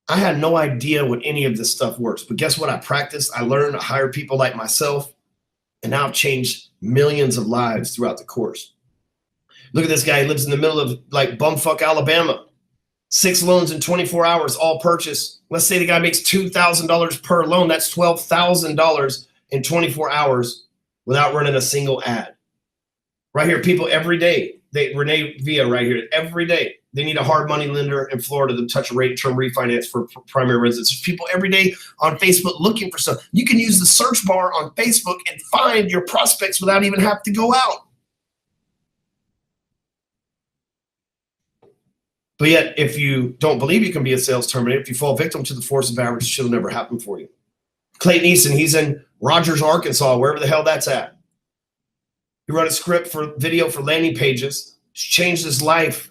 I had no idea what any of this stuff works. But guess what? I practiced. I learned. I hired people like myself. And now I've changed millions of lives throughout the course. Look at this guy. He lives in the middle of like bumfuck Alabama. 6 loans in 24 hours, all purchase. Let's say the guy makes $2,000 per loan. That's $12,000 in 24 hours without running a single ad. Right here, people every day. Renee Villa right here, every day. They need a hard money lender in Florida to touch a rate term refinance for primary residence. There's people every day on Facebook looking for stuff. You can use the search bar on Facebook and find your prospects without even having to go out. But yet, if you don't believe you can be a sales terminator, if you fall victim to the force of averages, it'll never happen for you. Clayton Easton, he's in Rogers, Arkansas, wherever the hell that's at. He wrote a script for video for landing pages. It's changed his life.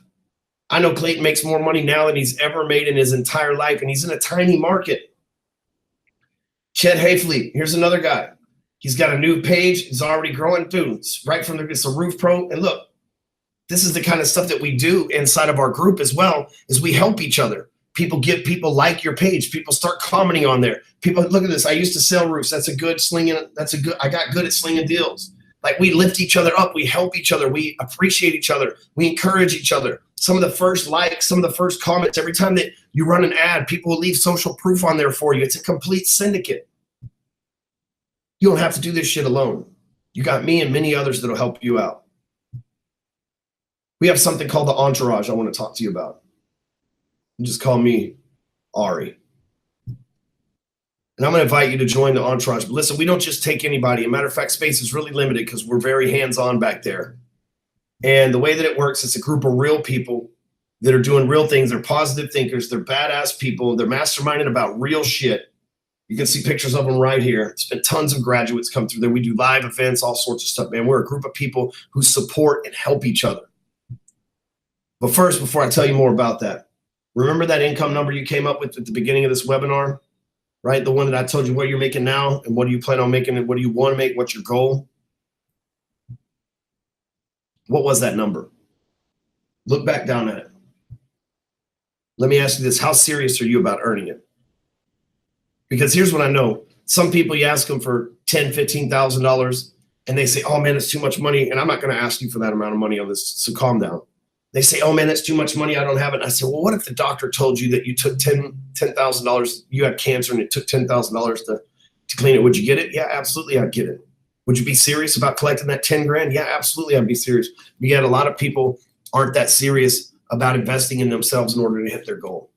I know Clayton makes more money now than he's ever made in his entire life, and he's in a tiny market. Chet Hafley, here's another guy. He's got a new page. He's already growing. Dude, it's right from it's a roof pro. And look, this is the kind of stuff that we do inside of our group as well, is we help each other. People like your page. People start commenting on there. People, look at this. I used to sell roofs. I got good at slinging deals. Like, we lift each other up. We help each other. We appreciate each other. We encourage each other. Some of the first likes, some of the first comments, every time that you run an ad, people will leave social proof on there for you. It's a complete syndicate. You don't have to do this shit alone. You got me and many others that'll help you out. We have something called the entourage I want to talk to you about. You just call me Ari. And I'm going to invite you to join the entourage. But listen, we don't just take anybody. As a matter of fact, space is really limited because we're very hands-on back there. And the way that it works, it's a group of real people that are doing real things. They're positive thinkers. They're badass people. They're masterminding about real shit. You can see pictures of them right here. There's been tons of graduates come through there. We do live events, all sorts of stuff, man. We're a group of people who support and help each other. But first, before I tell you more about that, remember that income number you came up with at the beginning of this webinar, right? The one that I told you what you're making now and what do you plan on making and what do you want to make? What's your goal? What was that number? Look back down at it. Let me ask you this. How serious are you about earning it? Because here's what I know. Some people, you ask them for $10,000, $15,000 and they say, oh man, it's too much money. And I'm not going to ask you for that amount of money on this. So calm down. They say, oh man, that's too much money. I don't have it. And I say, well, what if the doctor told you that you took $10,000, you had cancer and it took $10,000 to clean it? Would you get it? Yeah, absolutely. I'd get it. Would you be serious about collecting that 10 grand? Yeah, absolutely. I'd be serious. But yet a lot of people aren't that serious about investing in themselves in order to hit their goal.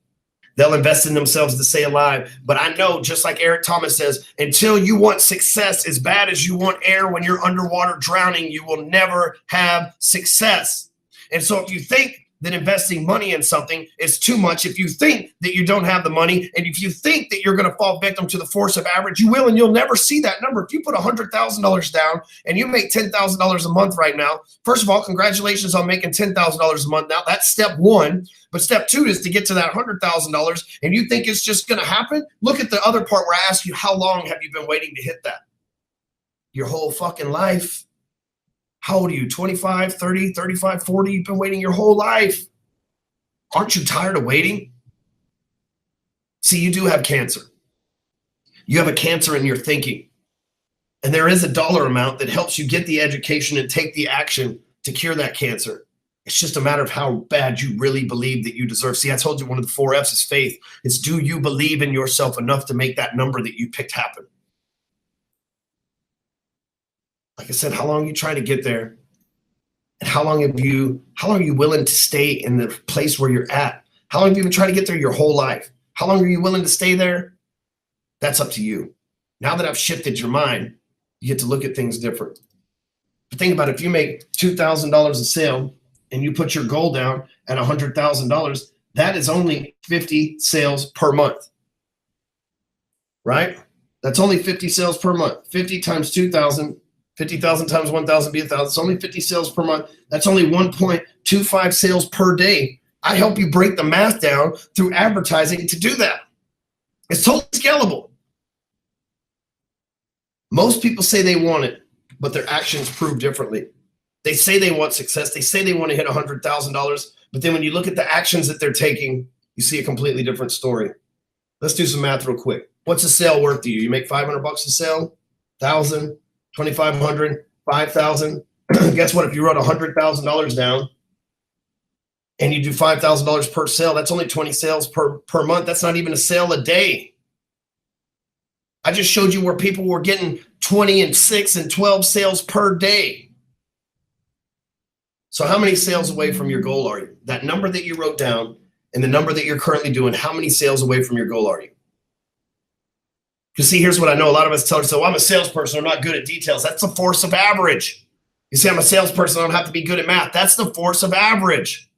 They'll invest in themselves to stay alive. But I know, just like Eric Thomas says, until you want success as bad as you want air when you're underwater drowning, you will never have success. And so if you think that investing money in something is too much, if you think that you don't have the money, and if you think that you're going to fall victim to the force of average, you will, and you'll never see that number. If you put $100,000 down and you make $10,000 a month right now, first of all, congratulations on making $10,000 a month now. That's step one. But step two is to get to that $100,000, and you think it's just going to happen? Look at the other part where I ask you, how long have you been waiting to hit that? Your whole fucking life. How old are you? 25, 30, 35, 40? You've been waiting your whole life. Aren't you tired of waiting? See, you do have cancer. You have a cancer in your thinking. And there is a dollar amount that helps you get the education and take the action to cure that cancer. It's just a matter of how bad you really believe that you deserve. See, I told you one of the 4 F's is faith. It's, do you believe in yourself enough to make that number that you picked happen? Like I said, how long are you trying to get there? And how long are you willing to stay in the place where you're at? How long have you been trying to get there your whole life? How long are you willing to stay there? That's up to you. Now that I've shifted your mind, you get to look at things different. But think about it. If you make $2,000 a sale and you put your goal down at $100,000, that is only 50 sales per month, right? That's only 50 sales per month. 50 times 2,000. 50,000 times 1,000 be 1,000. It's only 50 sales per month. That's only 1.25 sales per day. I help you break the math down through advertising to do that. It's totally scalable. Most people say they want it, but their actions prove differently. They say they want success. They say they want to hit $100,000, but then when you look at the actions that they're taking, you see a completely different story. Let's do some math real quick. What's a sale worth to you? You make $500 a sale, 1,000. 2,500, 5,000. Guess what? If you wrote $100,000 down and you do $5,000 per sale, that's only 20 sales per month. That's not even a sale a day. I just showed you where people were getting 20 and 6 and 12 sales per day. So how many sales away from your goal are you? That number that you wrote down and the number that you're currently doing, how many sales away from your goal are you? Because see, here's what I know. A lot of us tell us, so I'm a salesperson, I'm not good at details. That's the force of average. You say, I'm a salesperson, I don't have to be good at math. That's the force of average.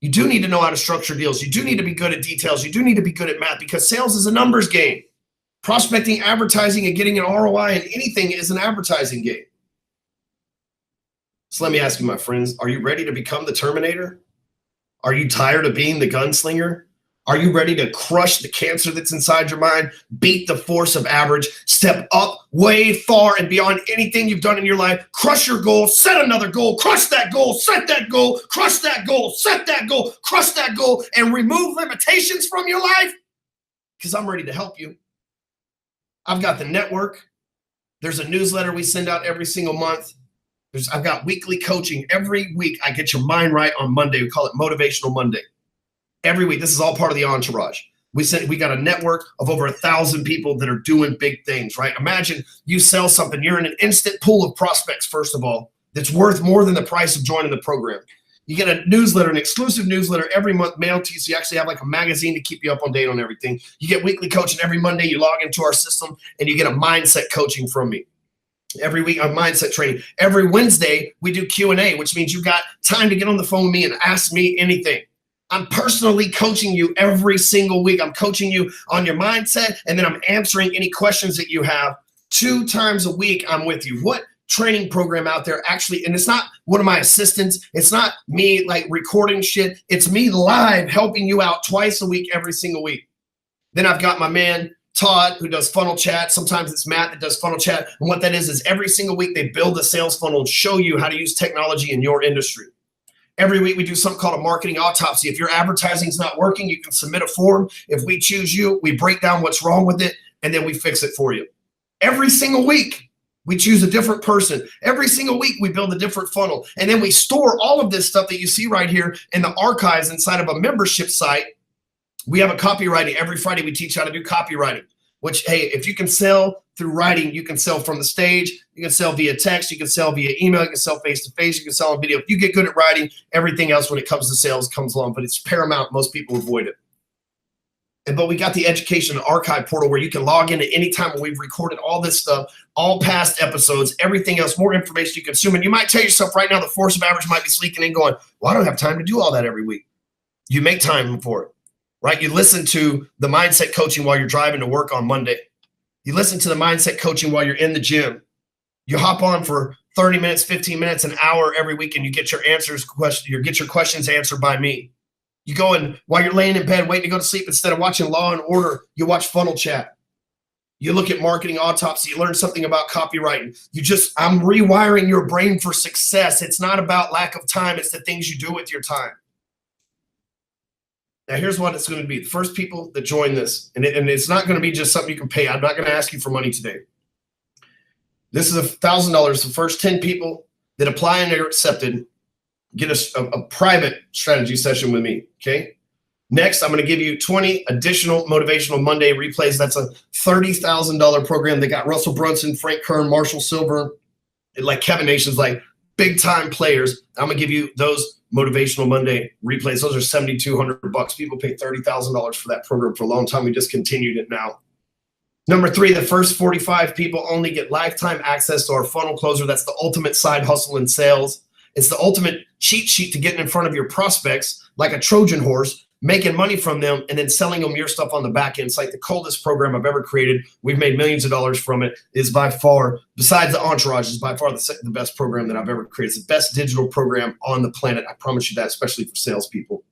You do need to know how to structure deals. You do need to be good at details. You do need to be good at math because sales is a numbers game. Prospecting, advertising, and getting an ROI in anything is an advertising game. So let me ask you, my friends, are you ready to become the Terminator? Are you tired of being the gunslinger? Are you ready to crush the cancer that's inside your mind, beat the force of average, step up way far and beyond anything you've done in your life, crush your goal, set another goal, crush that goal, set that goal, crush that goal, set that goal, crush that goal, and remove limitations from your life? Because I'm ready to help you. I've got the network. There's a newsletter we send out every single month. I've got weekly coaching. Every week I get your mind right on Monday. We call it Motivational Monday. Every week, this is all part of the entourage. We got a network of over 1,000 people that are doing big things, right? Imagine you sell something. You're in an instant pool of prospects, first of all, that's worth more than the price of joining the program. You get a newsletter, an exclusive newsletter every month mailed to you. So you actually have like a magazine to keep you up on date on everything. You get weekly coaching every Monday. You log into our system and you get a mindset coaching from me. every week on mindset training. Every Wednesday, we do Q&A, which means you've got time to get on the phone with me and ask me anything. I'm personally coaching you every single week. I'm coaching you on your mindset, and then I'm answering any questions that you have. 2 times a week, I'm with you. What training program out there actually, and it's not one of my assistants, it's not me like recording shit, it's me live helping you out twice a week, every single week. Then I've got my man Todd, who does funnel chat. Sometimes it's Matt that does funnel chat. And what that is every single week they build a sales funnel and show you how to use technology in your industry. Every week we do something called a marketing autopsy. If your advertising is not working, you can submit a form. If we choose you, we break down what's wrong with it, and then we fix it for you. Every single week, we choose a different person. Every single week, we build a different funnel. And then we store all of this stuff that you see right here in the archives inside of a membership site. We have a copywriting. Every Friday, we teach how to do copywriting, which, hey, if you can sell through writing, you can sell from the stage, you can sell via text, you can sell via email, you can sell face-to-face, you can sell on video. If you get good at writing, everything else when it comes to sales comes along, but it's paramount. Most people avoid it. But we got the education archive portal where you can log in at any time when we've recorded all this stuff, all past episodes, everything else, more information you consume. And you might tell yourself right now, the force of average might be sleeping in going, well, I don't have time to do all that every week. You make time for it. Right? You listen to the mindset coaching while you're driving to work on Monday. You listen to the mindset coaching while you're in the gym. You hop on for 30 minutes, 15 minutes, an hour every week, and you get your questions answered by me. You go and while you're laying in bed waiting to go to sleep, instead of watching Law and Order, you watch Funnel Chat. You look at marketing autopsy, you learn something about copywriting. I'm rewiring your brain for success. It's not about lack of time, it's the things you do with your time. Now, here's what it's going to be. The first people that join this, and it's not going to be just something you can pay. I'm not going to ask you for money today. This is $1,000. The first 10 people that apply and are accepted get a private strategy session with me, okay? Next, I'm going to give you 20 additional Motivational Monday replays. That's a $30,000 program. They got Russell Brunson, Frank Kern, Marshall Silver, like Kevin Nation's, like big-time players. I'm going to give you those Motivational Monday replays. Those are $7,200. People pay $30,000 for that program for a long time. We just continued it now. Number 3, the first 45 people only get lifetime access to our funnel closer. That's the ultimate side hustle in sales. It's the ultimate cheat sheet to getting in front of your prospects like a Trojan horse, making money from them, and then selling them your stuff on the back end. It's like the coldest program I've ever created. We've made millions of dollars from it. Is by far, besides the Entourage, is by far the best program that I've ever created. It's the best digital program on the planet. I promise you that, especially for salespeople.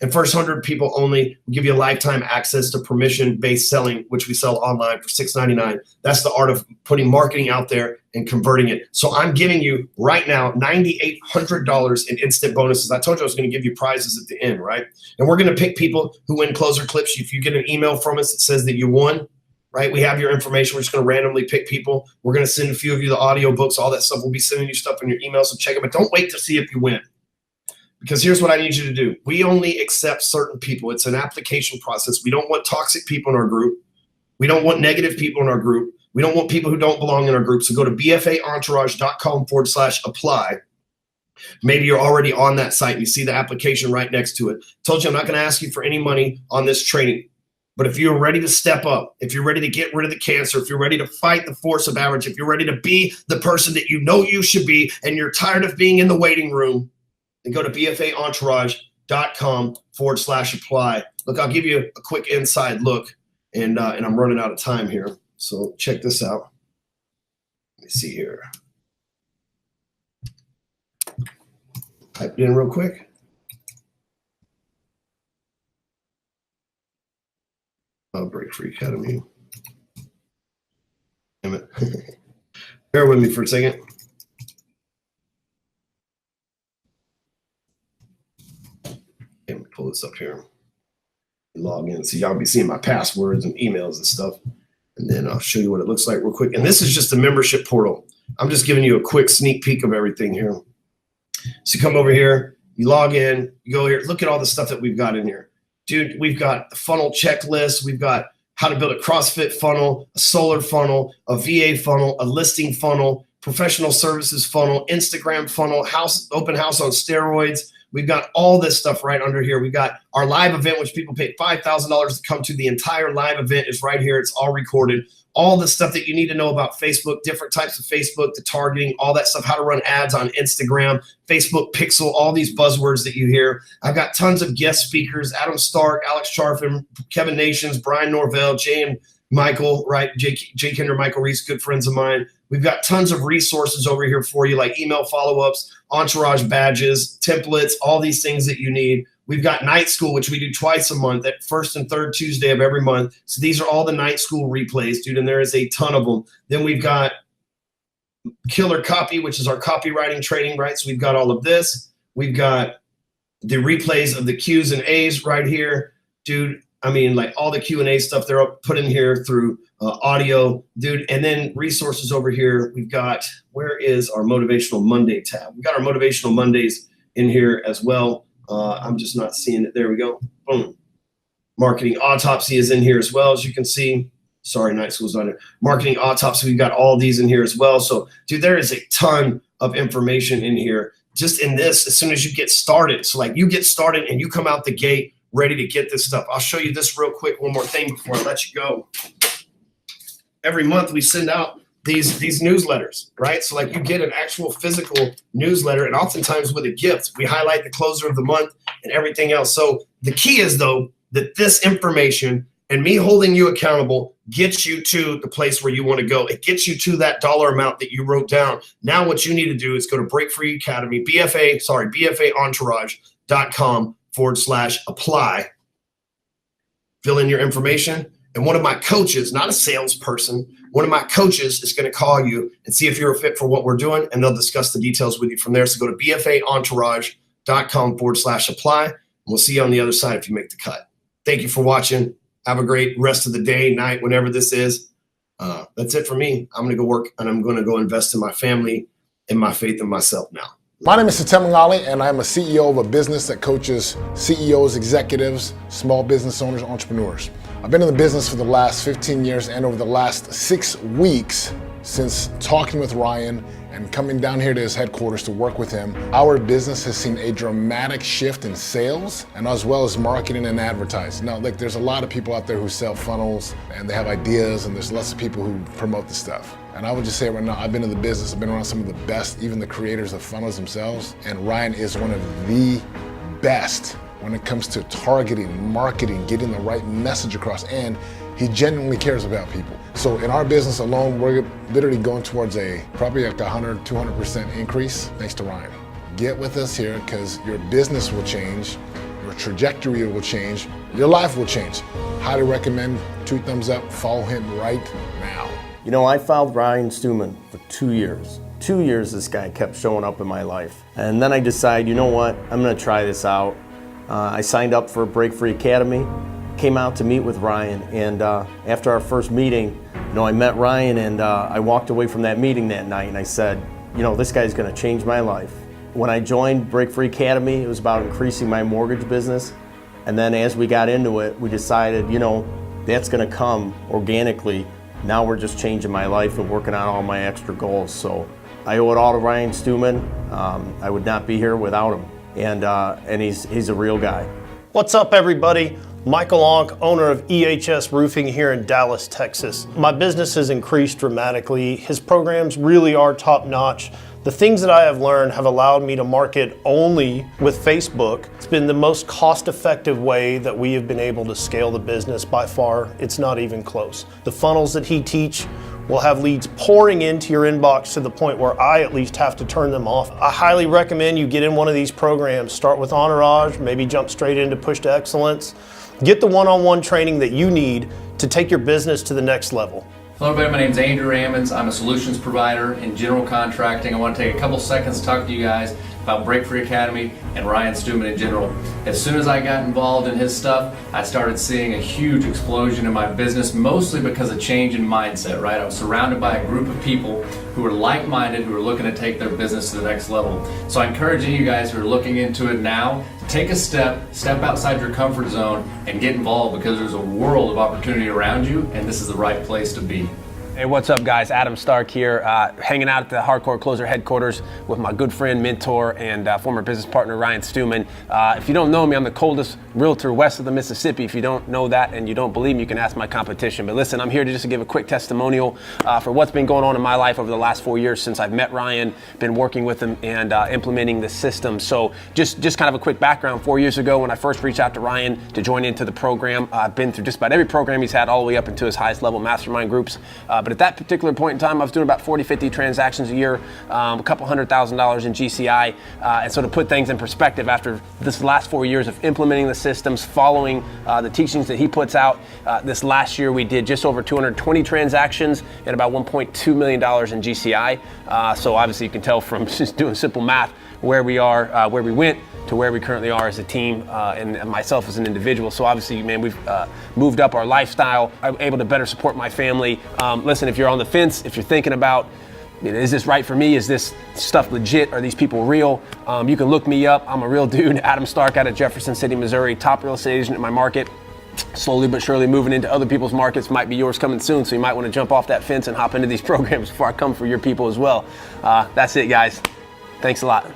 And first 100 people only, we'll give you a lifetime access to permission-based selling, which we sell online for $6.99. That's the art of putting marketing out there and converting it. So I'm giving you right now $9,800 in instant bonuses. I told you I was going to give you prizes at the end, right? And we're going to pick people who win closer clips. If you get an email from us that says that you won, right? We have your information. We're just going to randomly pick people. We're going to send a few of you the audio books, all that stuff. We'll be sending you stuff in your email, so check it. But don't wait to see if you win. Because here's what I need you to do. We only accept certain people. It's an application process. We don't want toxic people in our group. We don't want negative people in our group. We don't want people who don't belong in our group. So go to bfaentourage.com/apply. Maybe you're already on that site and you see the application right next to it. Told you I'm not going to ask you for any money on this training. But if you're ready to step up, if you're ready to get rid of the cancer, if you're ready to fight the force of average, if you're ready to be the person that you know you should be, and you're tired of being in the waiting room, then go to bfaentourage.com/apply. Look, I'll give you a quick inside look, and I'm running out of time here. So check this out. Let me see here. Type it in real quick. Oh, Break Free Academy. Damn it. Bear with me for a second. Let me pull this up here. Log in. So y'all be seeing my passwords and emails and stuff. And then I'll show you what it looks like real quick. And this is just the membership portal. I'm just giving you a quick sneak peek of everything here. So you come over here, you log in, you go here, look at all the stuff that we've got in here. Dude, we've got the funnel checklist. We've got how to build a CrossFit funnel, a solar funnel, a VA funnel, a listing funnel, professional services funnel, Instagram funnel, open house on steroids. We've got all this stuff right under here. We've got our live event, which people pay $5,000 to come to. The entire live event is right here. It's all recorded. all the stuff that you need to know about Facebook, different types of Facebook, the targeting, all that stuff, how to run ads on Instagram, Facebook Pixel, all these buzzwords that you hear. I've got tons of guest speakers, Adam Stark, Alex Charfin, Kevin Nations, Brian Norvell, Jay and Michael, right? Jay Kinder, Michael Reese, good friends of mine. We've got tons of resources over here for you, like email follow-ups, entourage badges, templates, all these things that you need. We've got night school, which we do twice a month at first and third Tuesday of every month. So these are all the night school replays, dude, and there is a ton of them. Then we've got Killer Copy, which is our copywriting training, right? So we've got all of this. We've got the replays of the Q's and A's right here, dude. I mean, like all the Q&A stuff, they're put in here through audio, dude. And then resources over here. We've got, where is our Motivational Monday tab? We've got our Motivational Mondays in here as well. I'm just not seeing it. There we go. Boom. Marketing Autopsy is in here as well, as you can see. Sorry, Night School's on it. Marketing Autopsy, we've got all these in here as well. So, dude, there is a ton of information in here just in this as soon as you get started. So, like, you get started and you come out the gate ready to get this stuff. I'll show you this real quick, one more thing before I let you go. Every month we send out these newsletters, right? So like you get an actual physical newsletter, and oftentimes with a gift. We highlight the closer of the month and everything else. So the key is, though, that this information and me holding you accountable gets you to the place where you want to go. It gets you to that dollar amount that you wrote down. Now what you need to do is go to Break Free Academy, BFAentourage.com/apply. Fill in your information. And one of my coaches, not a salesperson, one of my coaches is going to call you and see if you're a fit for what we're doing, and they'll discuss the details with you from there. So go to BFAentourage.com/apply, and we'll see you on the other side if you make the cut. Thank you for watching. Have a great rest of the day, night, whenever this is. That's it for me. I'm going to go work, and I'm going to go invest in my family and my faith in myself now. My name is Satem Ngali, and I'm a CEO of a business that coaches CEOs, executives, small business owners, entrepreneurs. I've been in the business for the last 15 years, and over the last 6 weeks since talking with Ryan and coming down here to his headquarters to work with him, our business has seen a dramatic shift in sales and as well as marketing and advertising. Now, look, there's a lot of people out there who sell funnels and they have ideas, and there's lots of people who promote the stuff. And I would just say right now, I've been in the business, I've been around some of the best, even the creators of funnels themselves, and Ryan is one of the best when it comes to targeting, marketing, getting the right message across, and he genuinely cares about people. So in our business alone, we're literally going towards probably like 100, 200% increase thanks to Ryan. Get with us here because your business will change, your trajectory will change, your life will change. Highly recommend, 2 thumbs up, follow him right now. You know, I followed Ryan Stewman for 2 years. 2 years this guy kept showing up in my life. And then I decided, you know what, I'm gonna try this out. I signed up for Break Free Academy, came out to meet with Ryan, and after our first meeting, you know, I met Ryan, and I walked away from that meeting that night and I said, you know, this guy's gonna change my life. When I joined Break Free Academy, it was about increasing my mortgage business. And then as we got into it, we decided, you know, that's gonna come organically. Now we're just changing my life and working on all my extra goals. So I owe it all to Ryan Stewman. I would not be here without him. And he's a real guy. What's up, everybody? Michael Onk, owner of EHS Roofing here in Dallas, Texas. My business has increased dramatically. His programs really are top-notch. The things that I have learned have allowed me to market only with Facebook. It's been the most cost-effective way that we have been able to scale the business by far. It's not even close. The funnels that he teach will have leads pouring into your inbox to the point where I at least have to turn them off. I highly recommend you get in one of these programs. Start with Entourage, maybe jump straight into Push to Excellence. Get the one-on-one training that you need to take your business to the next level. Hello everybody, my name is Andrew Ammons. I'm a solutions provider in general contracting. I want to take a couple seconds to talk to you guys about Break Free Academy and Ryan Stewman in general. As soon as I got involved in his stuff, I started seeing a huge explosion in my business, mostly because of change in mindset, right? I was surrounded by a group of people who are like-minded, who are looking to take their business to the next level. So I encourage you guys who are looking into it now, take a step outside your comfort zone and get involved, because there's a world of opportunity around you, and this is the right place to be. Hey, what's up, guys? Adam Stark here, hanging out at the Hardcore Closer headquarters with my good friend, mentor, and former business partner, Ryan Stewman. If you don't know me, I'm the coldest realtor west of the Mississippi. If you don't know that and you don't believe me, you can ask my competition. But listen, I'm here to just give a quick testimonial for what's been going on in my life over the last 4 years since I've met Ryan, been working with him and implementing the system. So just kind of a quick background. 4 years ago, when I first reached out to Ryan to join into the program, I've been through just about every program he's had all the way up into his highest level mastermind groups. But at that particular point in time, I was doing about 40, 50 transactions a year, a couple $100,000 in GCI. And so to put things in perspective, after this last 4 years of implementing the systems, following the teachings that he puts out, this last year we did just over 220 transactions and about $1.2 million in GCI. So obviously you can tell from just doing simple math where we are, where we went to where we currently are as a team, and myself as an individual. So obviously, man, we've moved up our lifestyle. I'm able to better support my family. Listen, if you're on the fence, if you're thinking about, is this right for me? Is this stuff legit? Are these people real? You can look me up. I'm a real dude. Adam Stark out of Jefferson City, Missouri, top real estate agent in my market. Slowly but surely moving into other people's markets. Might be yours coming soon, so you might want to jump off that fence and hop into these programs before I come for your people as well. That's it, guys. Thanks a lot.